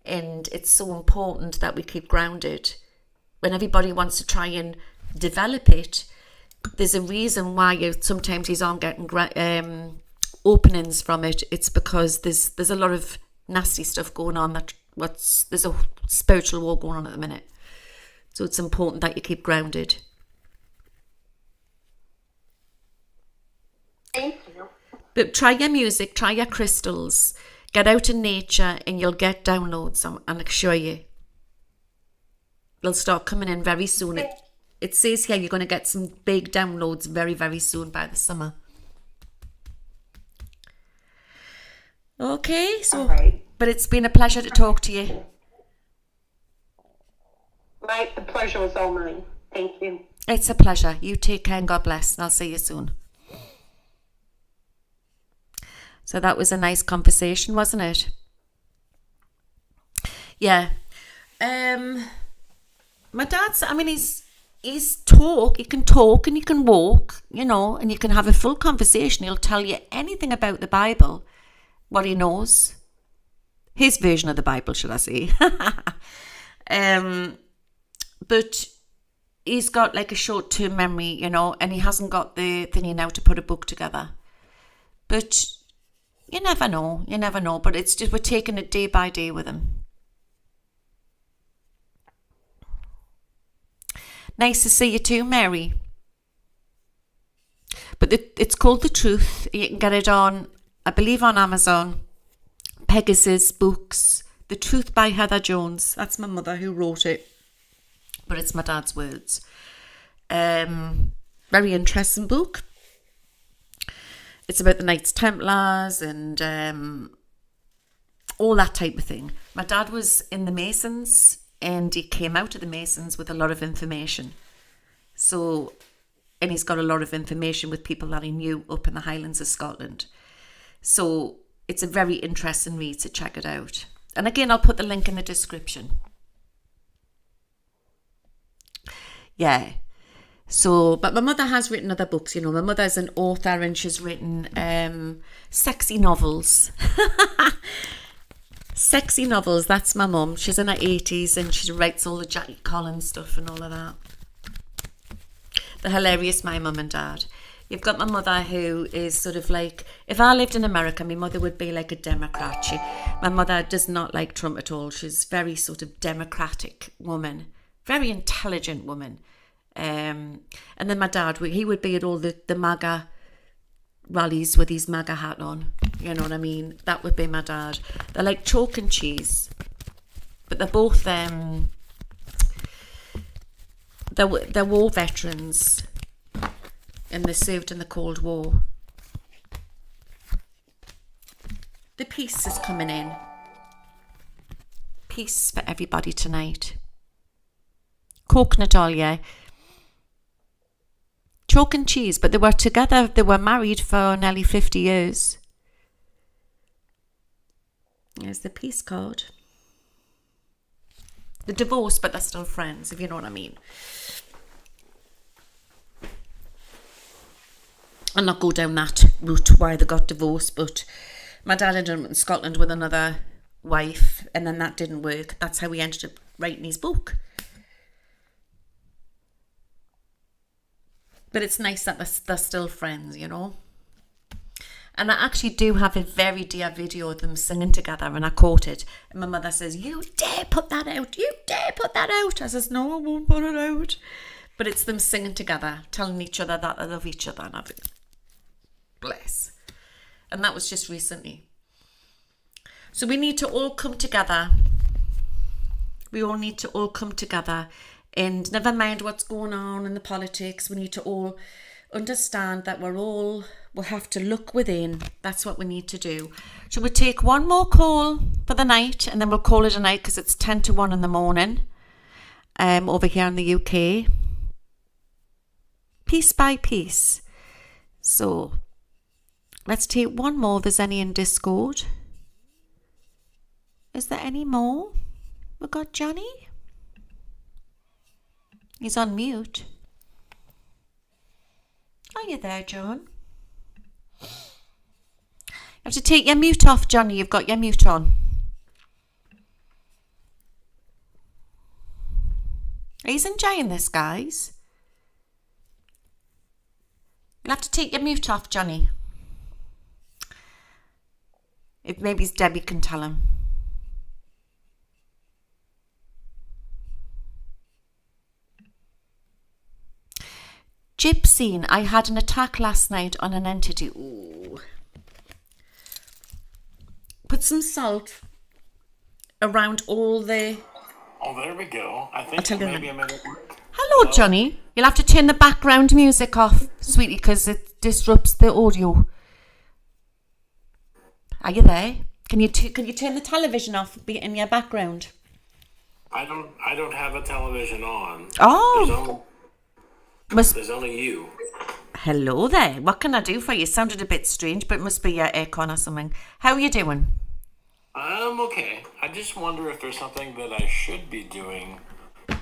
and it's so important that we keep grounded. When everybody wants to try and develop it, there's a reason why sometimes you aren't getting openings from it. It's because there's a lot of nasty stuff going on. There's a spiritual war going on at the minute. So it's important that you keep grounded. Thank you. But try your music, try your crystals, get out in nature, and you'll get downloads. I assure you. They'll start coming in very soon. It says here you're going to get some big downloads very, very soon by the summer. Okay, so, Right. But it's been a pleasure to talk to you. The pleasure was all mine. Thank you. It's a pleasure. You take care and God bless. And I'll see you soon. So that was a nice conversation, wasn't it? Yeah. My dad's, I mean, he's he can talk and he can walk, you know, and you can have a full conversation. He'll tell you anything about the Bible, what he knows. His version of the Bible, should I say. But he's got like a short-term memory, you know, and he hasn't got the thingy now to put a book together. But you never know, but it's just, we're taking it day by day with him. Nice to see you too, Mary. But it's called The Truth. You can get it on, I believe, on Amazon, Pegasus Books. The Truth by Heather Jones. That's my mother who wrote it. But it's my dad's words. Very interesting book. It's about the Knights Templars and all that type of thing. My dad was in the Masons and he came out of the Masons with a lot of information. So and he's got a lot of information with people that he knew up in the Highlands of Scotland. So it's a very interesting read, so check it out. And again, I'll put the link in the description. Yeah. So, but my mother has written other books, you know. My mother's an author and she's written sexy novels. Sexy novels, that's my mum. She's in her 80s and she writes all the Jackie Collins stuff and all of that. They're hilarious, my mum and dad. You've got my mother who is sort of like, if I lived in America, my mother would be like a Democrat. My mother does not like Trump at all. She's very sort of democratic woman, very intelligent woman. And then my dad, he would be at all the MAGA rallies with his MAGA hat on. You know what I mean? That would be my dad. They're like chalk and cheese. But they're both, they're war veterans. And they served in the Cold War. The peace is coming in. Peace for everybody tonight. Coconut oil, yeah. Chalk and cheese, but they were together, they were married for nearly 50 years. There's the peace card. They're divorced, but they're still friends, if you know what I mean. I'll not go down that route why they got divorced, but my dad ended up in Scotland with another wife, and then that didn't work. That's how he ended up writing his book. But it's nice that they're still friends, you know. And I actually do have a very dear video of them singing together, and I caught it. And my mother says, "You dare put that out, you dare put that out." I says, "No, I won't put it out." But it's them singing together, telling each other that they love each other and everything. Bless. And that was just recently. So we need to all come together. We all need to all come together. And never mind what's going on in the politics, we need to all understand that we'll have to look within. That's what we need to do. So we'll take one more call for the night, and then we'll call it a night because it's 10 to 1 in the morning over here in the UK. Piece by piece. So let's take one more. If there's any in Discord. Is there any more? We got Johnny. He's on mute. Are you there, John? You have to take your mute off, Johnny. You've got your mute on. He's enjoying this, guys. You'll have to take your mute off, Johnny. If maybe Debbie can tell him. Gypsy, I had an attack last night on an entity. Ooh. Put some salt around all the... Oh, there we go. I think maybe I'm in it. Hello, Johnny. You'll have to turn the background music off, sweetie, because it disrupts the audio. Are you there? Can you turn the television off in your background? I don't have a television on. Oh. There's only you. Hello there. What can I do for you? Sounded a bit strange, but it must be your aircon or something. How are you doing? I'm okay. I just wonder if there's something that I should be doing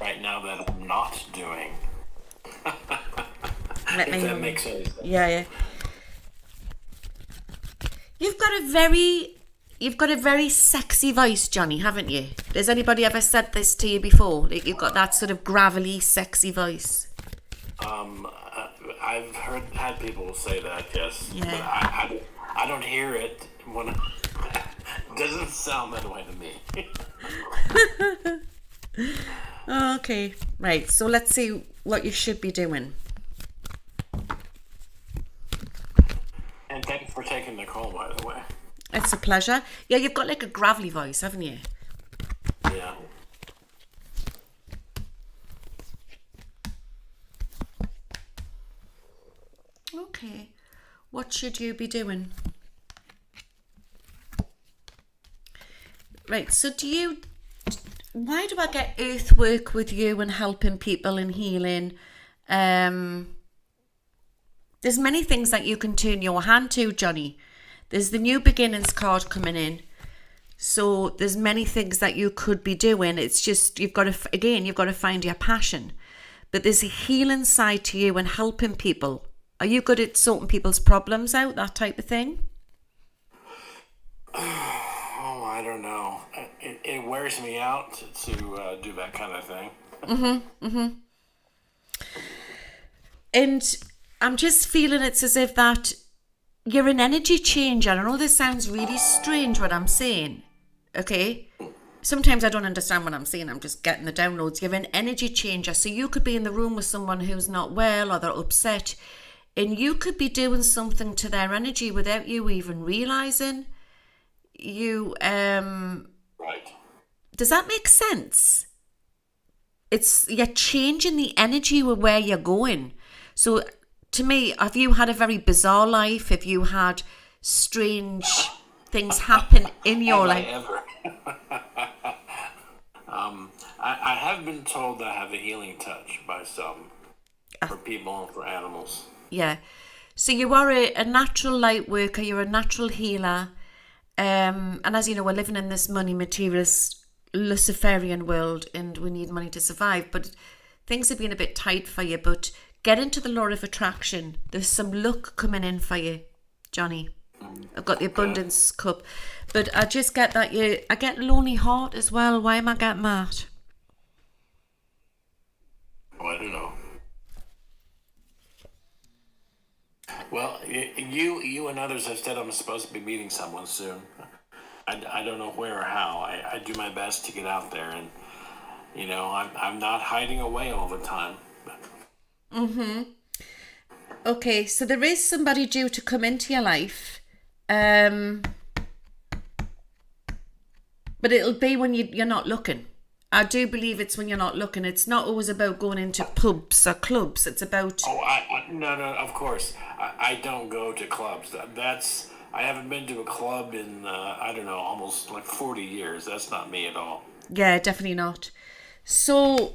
right now that I'm not doing. If that makes sense. Yeah. You've got a very sexy voice, Johnny, haven't you? Has anybody ever said this to you before? Like you've got that sort of gravelly, sexy voice. I've had people say that, yes. Yeah. But I don't hear it when it doesn't sound that way to me. Okay, right. So let's see what you should be doing. And thank you for taking the call, by the way. It's a pleasure. Yeah, you've got like a gravelly voice, haven't you? Yeah. Okay. What should you be doing? Right, so why do I get earth work with you and helping people and healing? there's many things that you can turn your hand to, Johnny. There's the new beginnings card coming in. So there's many things that you could be doing. It's just, you've got to find your passion. But there's a healing side to you and helping people. Are you good at sorting people's problems out, that type of thing? Oh, I don't know. It wears me out to do that kind of thing. And I'm just feeling it's as if that you're an energy changer. I know this sounds really strange what I'm saying, okay? Sometimes I don't understand what I'm saying. I'm just getting the downloads. You're an energy changer. So you could be in the room with someone who's not well or they're upset, and you could be doing something to their energy without you even realizing. Right. Does that make sense? You're changing the energy with where you're going. So to me, have you had a very bizarre life? Have you had strange things happen in your life? Ever? I have been told that I have a healing touch by some, for people and for animals. Yeah. So you are a natural light worker. You're a natural healer. And as you know, we're living in this money materialist Luciferian world, and we need money to survive. But things have been a bit tight for you. But get into the law of attraction. There's some luck coming in for you, Johnny. I've got the abundance cup. But I just get that I get lonely heart as well. Why am I getting that? Oh, I don't know. Well, you and others have said I'm supposed to be meeting someone soon. I don't know where or how. I do my best to get out there, and I'm not hiding away all the time. Okay, so there is somebody due to come into your life, but it'll be when you're not looking. I do believe it's when you're not looking. It's not always about going into pubs or clubs. It's about... Oh, no, of course. I don't go to clubs. I haven't been to a club in, I don't know, almost like 40 years. That's not me at all. Yeah, definitely not. So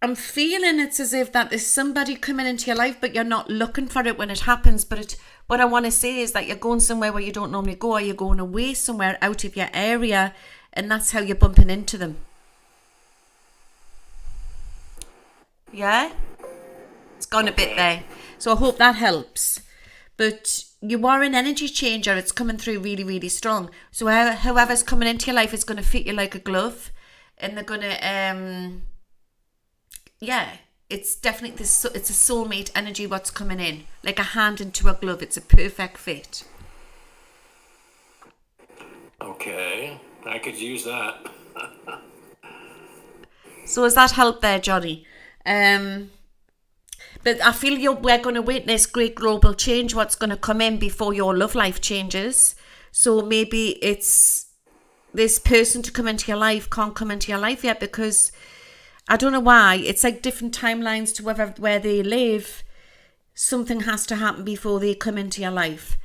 I'm feeling it's as if that there's somebody coming into your life, but you're not looking for it when it happens. But what I want to say is that you're going somewhere where you don't normally go, or you're going away somewhere out of your area, and that's how you're bumping into them. Yeah? It's gone a bit there. So I hope that helps. But you are an energy changer. It's coming through really, really strong. So whoever's coming into your life is going to fit you like a glove. And they're going to, it's definitely, it's a soulmate energy what's coming in. Like a hand into a glove. It's a perfect fit. Okay. I could use that. So has that helped there, Johnny? But I feel we're going to witness great global change, what's going to come in before your love life changes. So maybe it's this person to come into your life can't come into your life yet because I don't know why. It's like different timelines to where they live. Something has to happen before they come into your life.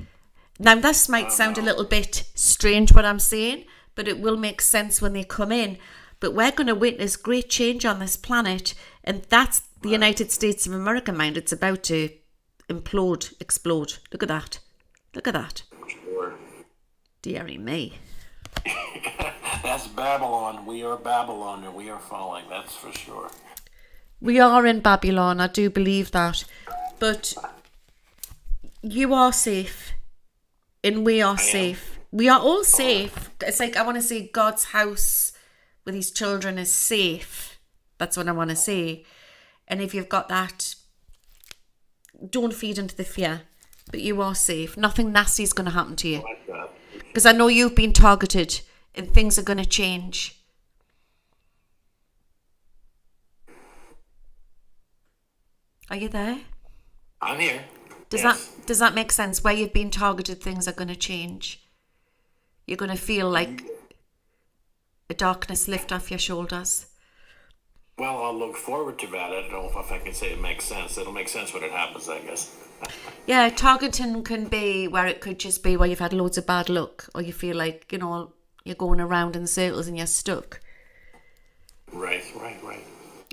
Now, this might sound a little bit strange what I'm saying, but it will make sense when they come in. But we're going to witness great change on this planet, and that's the United States of America, mind. It's about to explode. Look at that. Sure. Dearie me. That's Babylon. We are Babylon, and we are falling. That's for sure. We are in Babylon. I do believe that. But you are safe, and we are safe. We are all safe. It's like I want to say God's house with his children is safe. That's what I want to say. And if you've got that, don't feed into the fear. But you are safe. Nothing nasty is going to happen to you. Because I know you've been targeted and things are going to change. Are you there? I'm here. Does that make sense? Where you've been targeted, things are going to change. You're going to feel like a darkness lift off your shoulders. Well, I'll look forward to that. I don't know if I can say it makes sense. It'll make sense when it happens, I guess. Yeah, targeting can be where it could just be where you've had loads of bad luck, or you feel like, you're going around in circles and you're stuck. Right.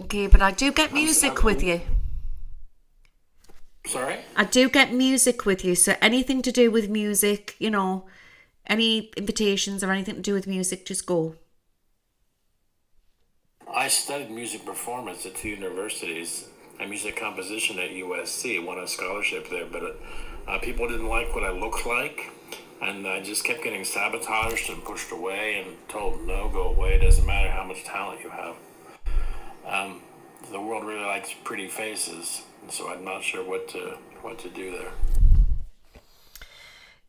Okay, but I do get music with you. Sorry? I do get music with you, so anything to do with music, you know, any invitations or anything to do with music, just go. I studied music performance at 2 universities and music composition at USC, won a scholarship there, but people didn't like what I looked like, and I just kept getting sabotaged and pushed away and told, no, go away, it doesn't matter how much talent you have. The world really likes pretty faces, and so I'm not sure what to do there.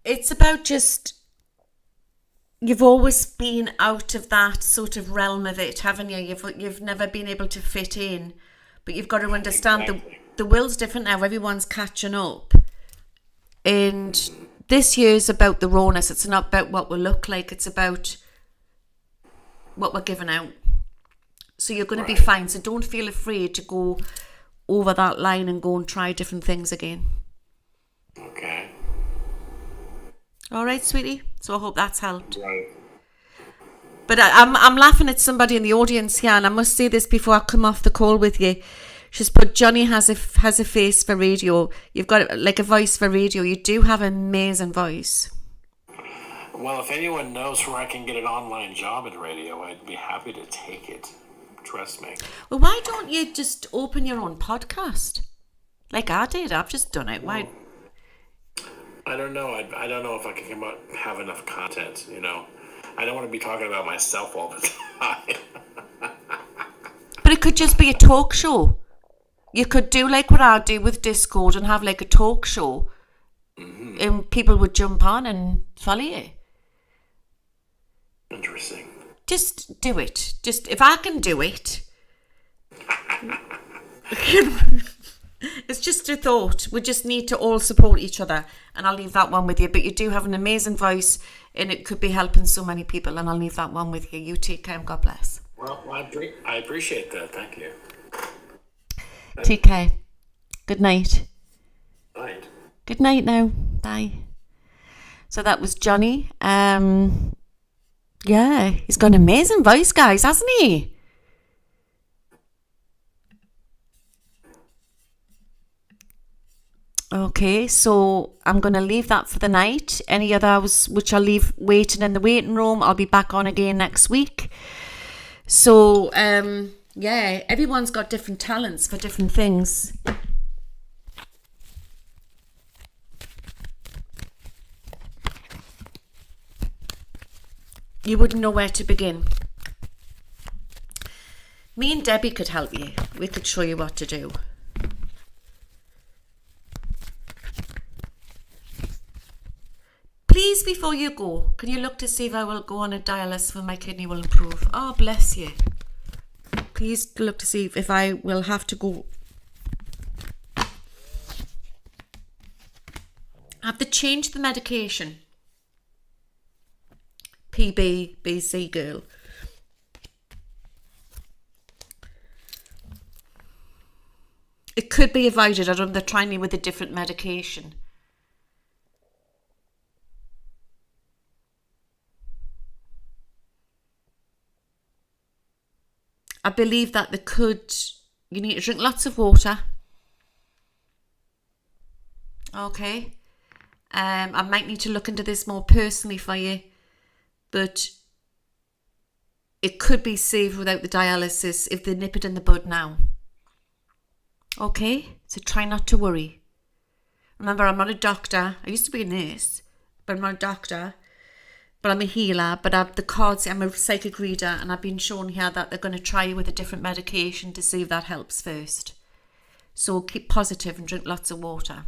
It's about just, you've always been out of that sort of realm of it, haven't you? You've never been able to fit in, but you've got to understand Exactly. the world's different now. Everyone's catching up, and this year's about the rawness. It's not about what we look like. It's about what we're giving out. So you're going to be Right. fine. So don't feel afraid to go over that line and go and try different things again. Okay. All right, sweetie. So I hope that's helped. Right. But I'm laughing at somebody in the audience here, and I must say this before I come off the call with you. She's put, Johnny has a face for radio. You've got like a voice for radio. You do have an amazing voice. Well, if anyone knows where I can get an online job in radio, I'd be happy to take it. Trust me. Well, why don't you just open your own podcast? Like I did. I've just done it. Why? I don't know. I don't know if I can have enough content, you know. I don't want to be talking about myself all the time. But it could just be a talk show. You could do like what I do with Discord and have like a talk show. Mm-hmm. And people would jump on and follow you. Interesting. Just do it. Just, if I can do it. It's just a thought. We just need to all support each other. And I'll leave that one with you. But you do have an amazing voice, and it could be helping so many people. And I'll leave that one with you. You take care and God bless. Well, I appreciate that. Thank you. Take care. Good night. Right. Good night now. Bye. So that was Johnny. Yeah, he's got an amazing voice, guys, hasn't he? Okay, so I'm going to leave that for the night. Any others which I'll leave waiting in the waiting room, I'll be back on again next week. So, yeah, everyone's got different talents for different things. You wouldn't know where to begin. Me and Debbie could help you. We could show you what to do. Please, before you go, can you look to see if I will go on a dialysis for my kidney will improve? Oh, bless you. Please look to see if I will have to go. Have to change the medication. PBBC girl. It could be avoided. I don't know, they're trying me with a different medication. I believe that you need to drink lots of water. Okay. I might need to look into this more personally for you. But it could be saved without the dialysis if they nip it in the bud now. Okay? So try not to worry. Remember, I'm not a doctor. I used to be a nurse, but I'm not a doctor. But I'm a healer. But I'm a psychic reader, and I've been shown here that they're going to try you with a different medication to see if that helps first. So keep positive and drink lots of water.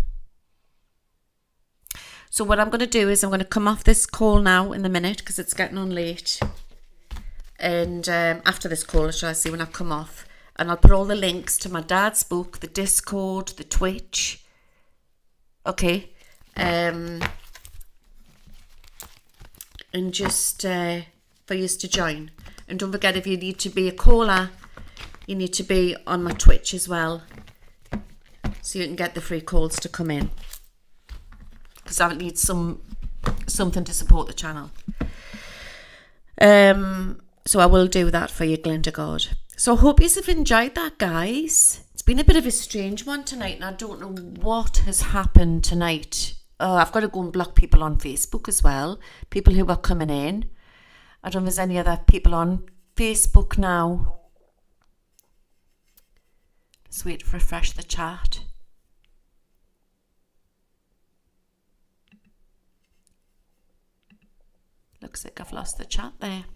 So what I'm going to do is I'm going to come off this call now in a minute because it's getting on late. And after this call, shall I see when I come off. And I'll put all the links to my dad's book, the Discord, the Twitch. Okay. And just for you to join. And don't forget, if you need to be a caller, you need to be on my Twitch as well. So you can get the free calls to come in. Because I need something to support the channel. So I will do that for you, Glinda God. So I hope you have enjoyed that, guys. It's It's been a bit of a strange one tonight, and I don't know what has happened tonight. I've got to go and block people on Facebook as well, people who are coming in. I don't know if there's any other people on Facebook now. Let's wait to refresh the chat. Looks like I've lost the chat there.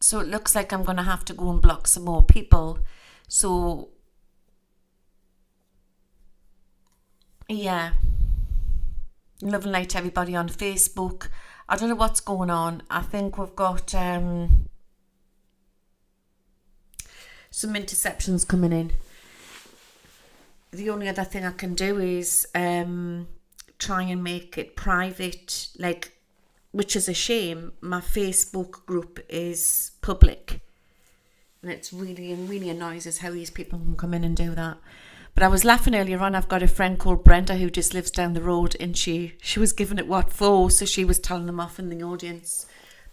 So it looks like I'm going to have to go and block some more people. So, yeah. Love and light to everybody on Facebook. I don't know what's going on. I think we've got some interceptions coming in. The only other thing I can do is try and make it private, which is a shame. My Facebook group is public, and it really annoys us how these people can come in and do that. But I was laughing earlier on. I've got a friend called Brenda who just lives down the road, and she was giving it what for, so she was telling them off in the audience.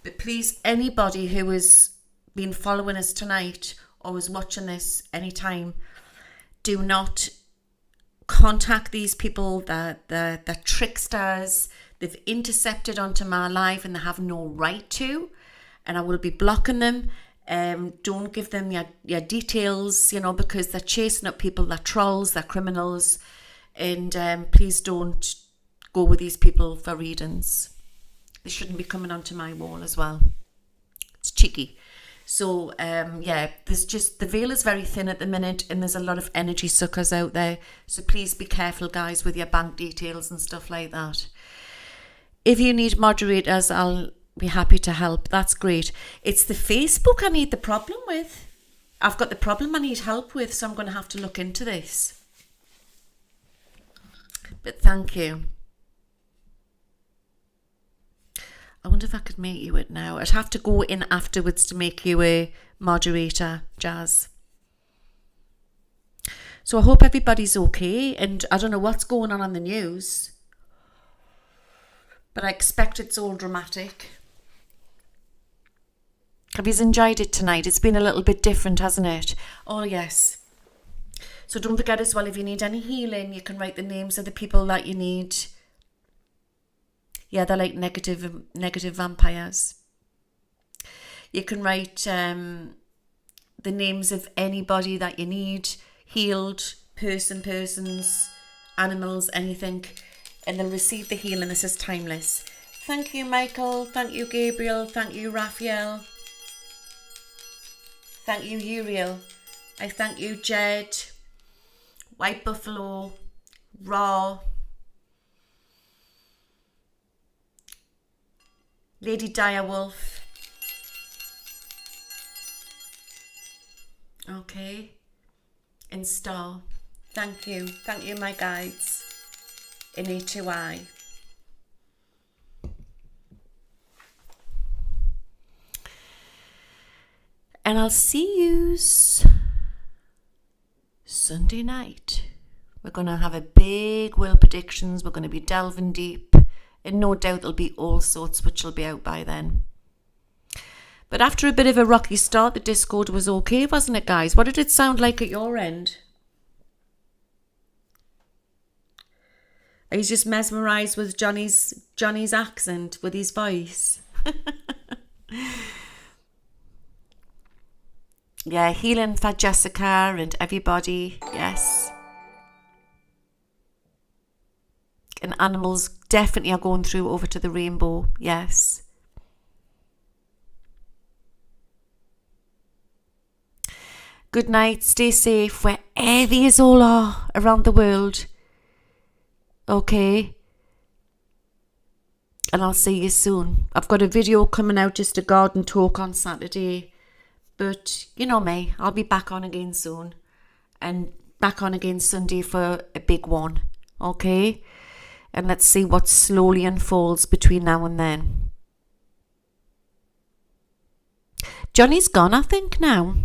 But please, anybody who has been following us tonight or is watching this anytime, do not contact these people. The tricksters. They've intercepted onto my live and they have no right to, and I will be blocking them. Don't give them your details, because they're chasing up people, they're trolls, they're criminals, and please don't go with these people for readings. They shouldn't be coming onto my wall as well. It's cheeky. So, there's just, the veil is very thin at the minute, and there's a lot of energy suckers out there. So please be careful, guys, with your bank details and stuff like that. If you need moderators, I'll be happy to help. That's great. It's the Facebook I need the problem with. I've got the problem I need help with, so I'm going to have to look into this. But thank you. I wonder if I could make you it now. I'd have to go in afterwards to make you a moderator, Jazz. So I hope everybody's okay, and I don't know what's going on the news, but I expect it's all dramatic. Have you enjoyed it tonight? It's been a little bit different, hasn't it? Oh, yes. So don't forget as well, if you need any healing, you can write the names of the people that you need. Yeah, they're like negative vampires. You can write the names of anybody that you need, healed, persons, animals, anything, and they'll receive the healing. This is timeless. Thank you, Michael. Thank you, Gabriel. Thank you, Raphael. Thank you, Uriel. I thank you, Jed, White Buffalo, Raw, Lady Direwolf. Okay. And Star. Thank you. Thank you, my guides. In A2I. And I'll see you Sunday night. We're going to have a big will predictions. We're going to be delving deep. And no doubt there'll be all sorts which will be out by then. But after a bit of a rocky start, the Discord was okay, wasn't it, guys? What did it sound like at your end? Are you just mesmerised with Johnny's accent, with his voice? Yeah, healing for Jessica and everybody, yes. And animals definitely are going through over to the rainbow, yes. Good night, stay safe wherever you all are around the world. Okay. And I'll see you soon. I've got a video coming out, just a garden talk on Saturday. But you know me, I'll be back on again soon. And back on again Sunday for a big one. Okay? And let's see what slowly unfolds between now and then. Johnny's gone, I think, now.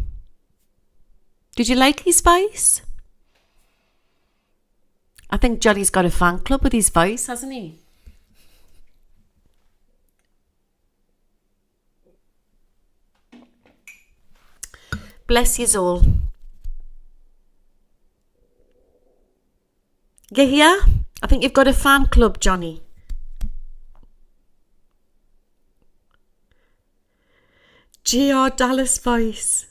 Did you like his voice? I think Johnny's got a fan club with his voice, hasn't he? Bless yous all. You here? I think you've got a fan club, Johnny. GR Dallas voice.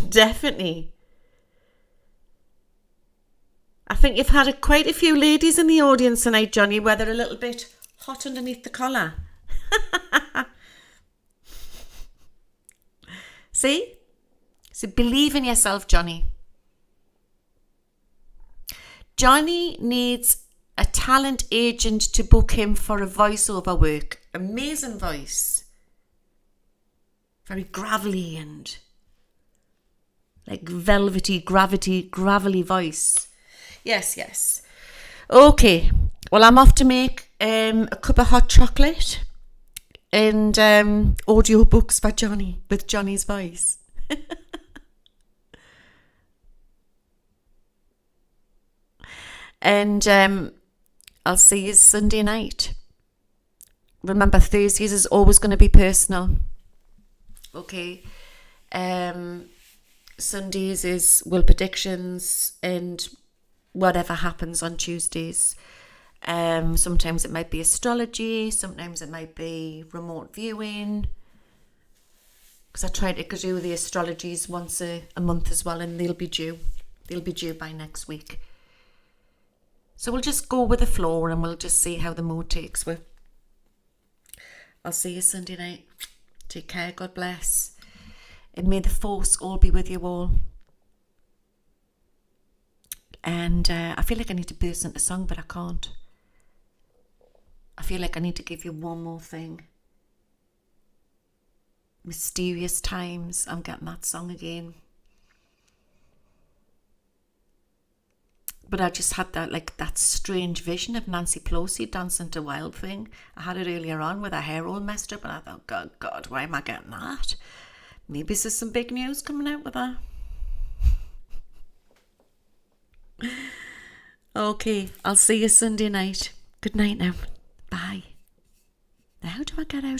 Definitely. I think you've had quite a few ladies in the audience tonight, Johnny, where they're a little bit hot underneath the collar. See? So believe in yourself, Johnny. Johnny needs a talent agent to book him for a voiceover work. Amazing voice. Very gravelly and like velvety, gravelly voice. Yes. Okay. Well, I'm off to make a cup of hot chocolate and audio books for Johnny with Johnny's voice. And I'll see you Sunday night. Remember, Thursdays is always going to be personal. Okay. Sundays is will predictions and whatever happens on Tuesdays. Sometimes it might be astrology. Sometimes it might be remote viewing. Because I try to do the astrologies once a month as well, and they'll be due. They'll be due by next week. So we'll just go with the flow and we'll just see how the mood takes. I'll see you Sunday night. Take care. God bless. And may the force all be with you all. And I feel like I need to burst into song, but I can't. I feel like I need to give you one more thing. Mysterious Times. I'm getting that song again. But I just had that strange vision of Nancy Pelosi dancing to Wild Thing. I had it earlier on with her hair all messed up, and I thought, God, why am I getting that? Maybe there's some big news coming out with her. Okay, I'll see you Sunday night. Good night now. Bye. Now how do I get out of here?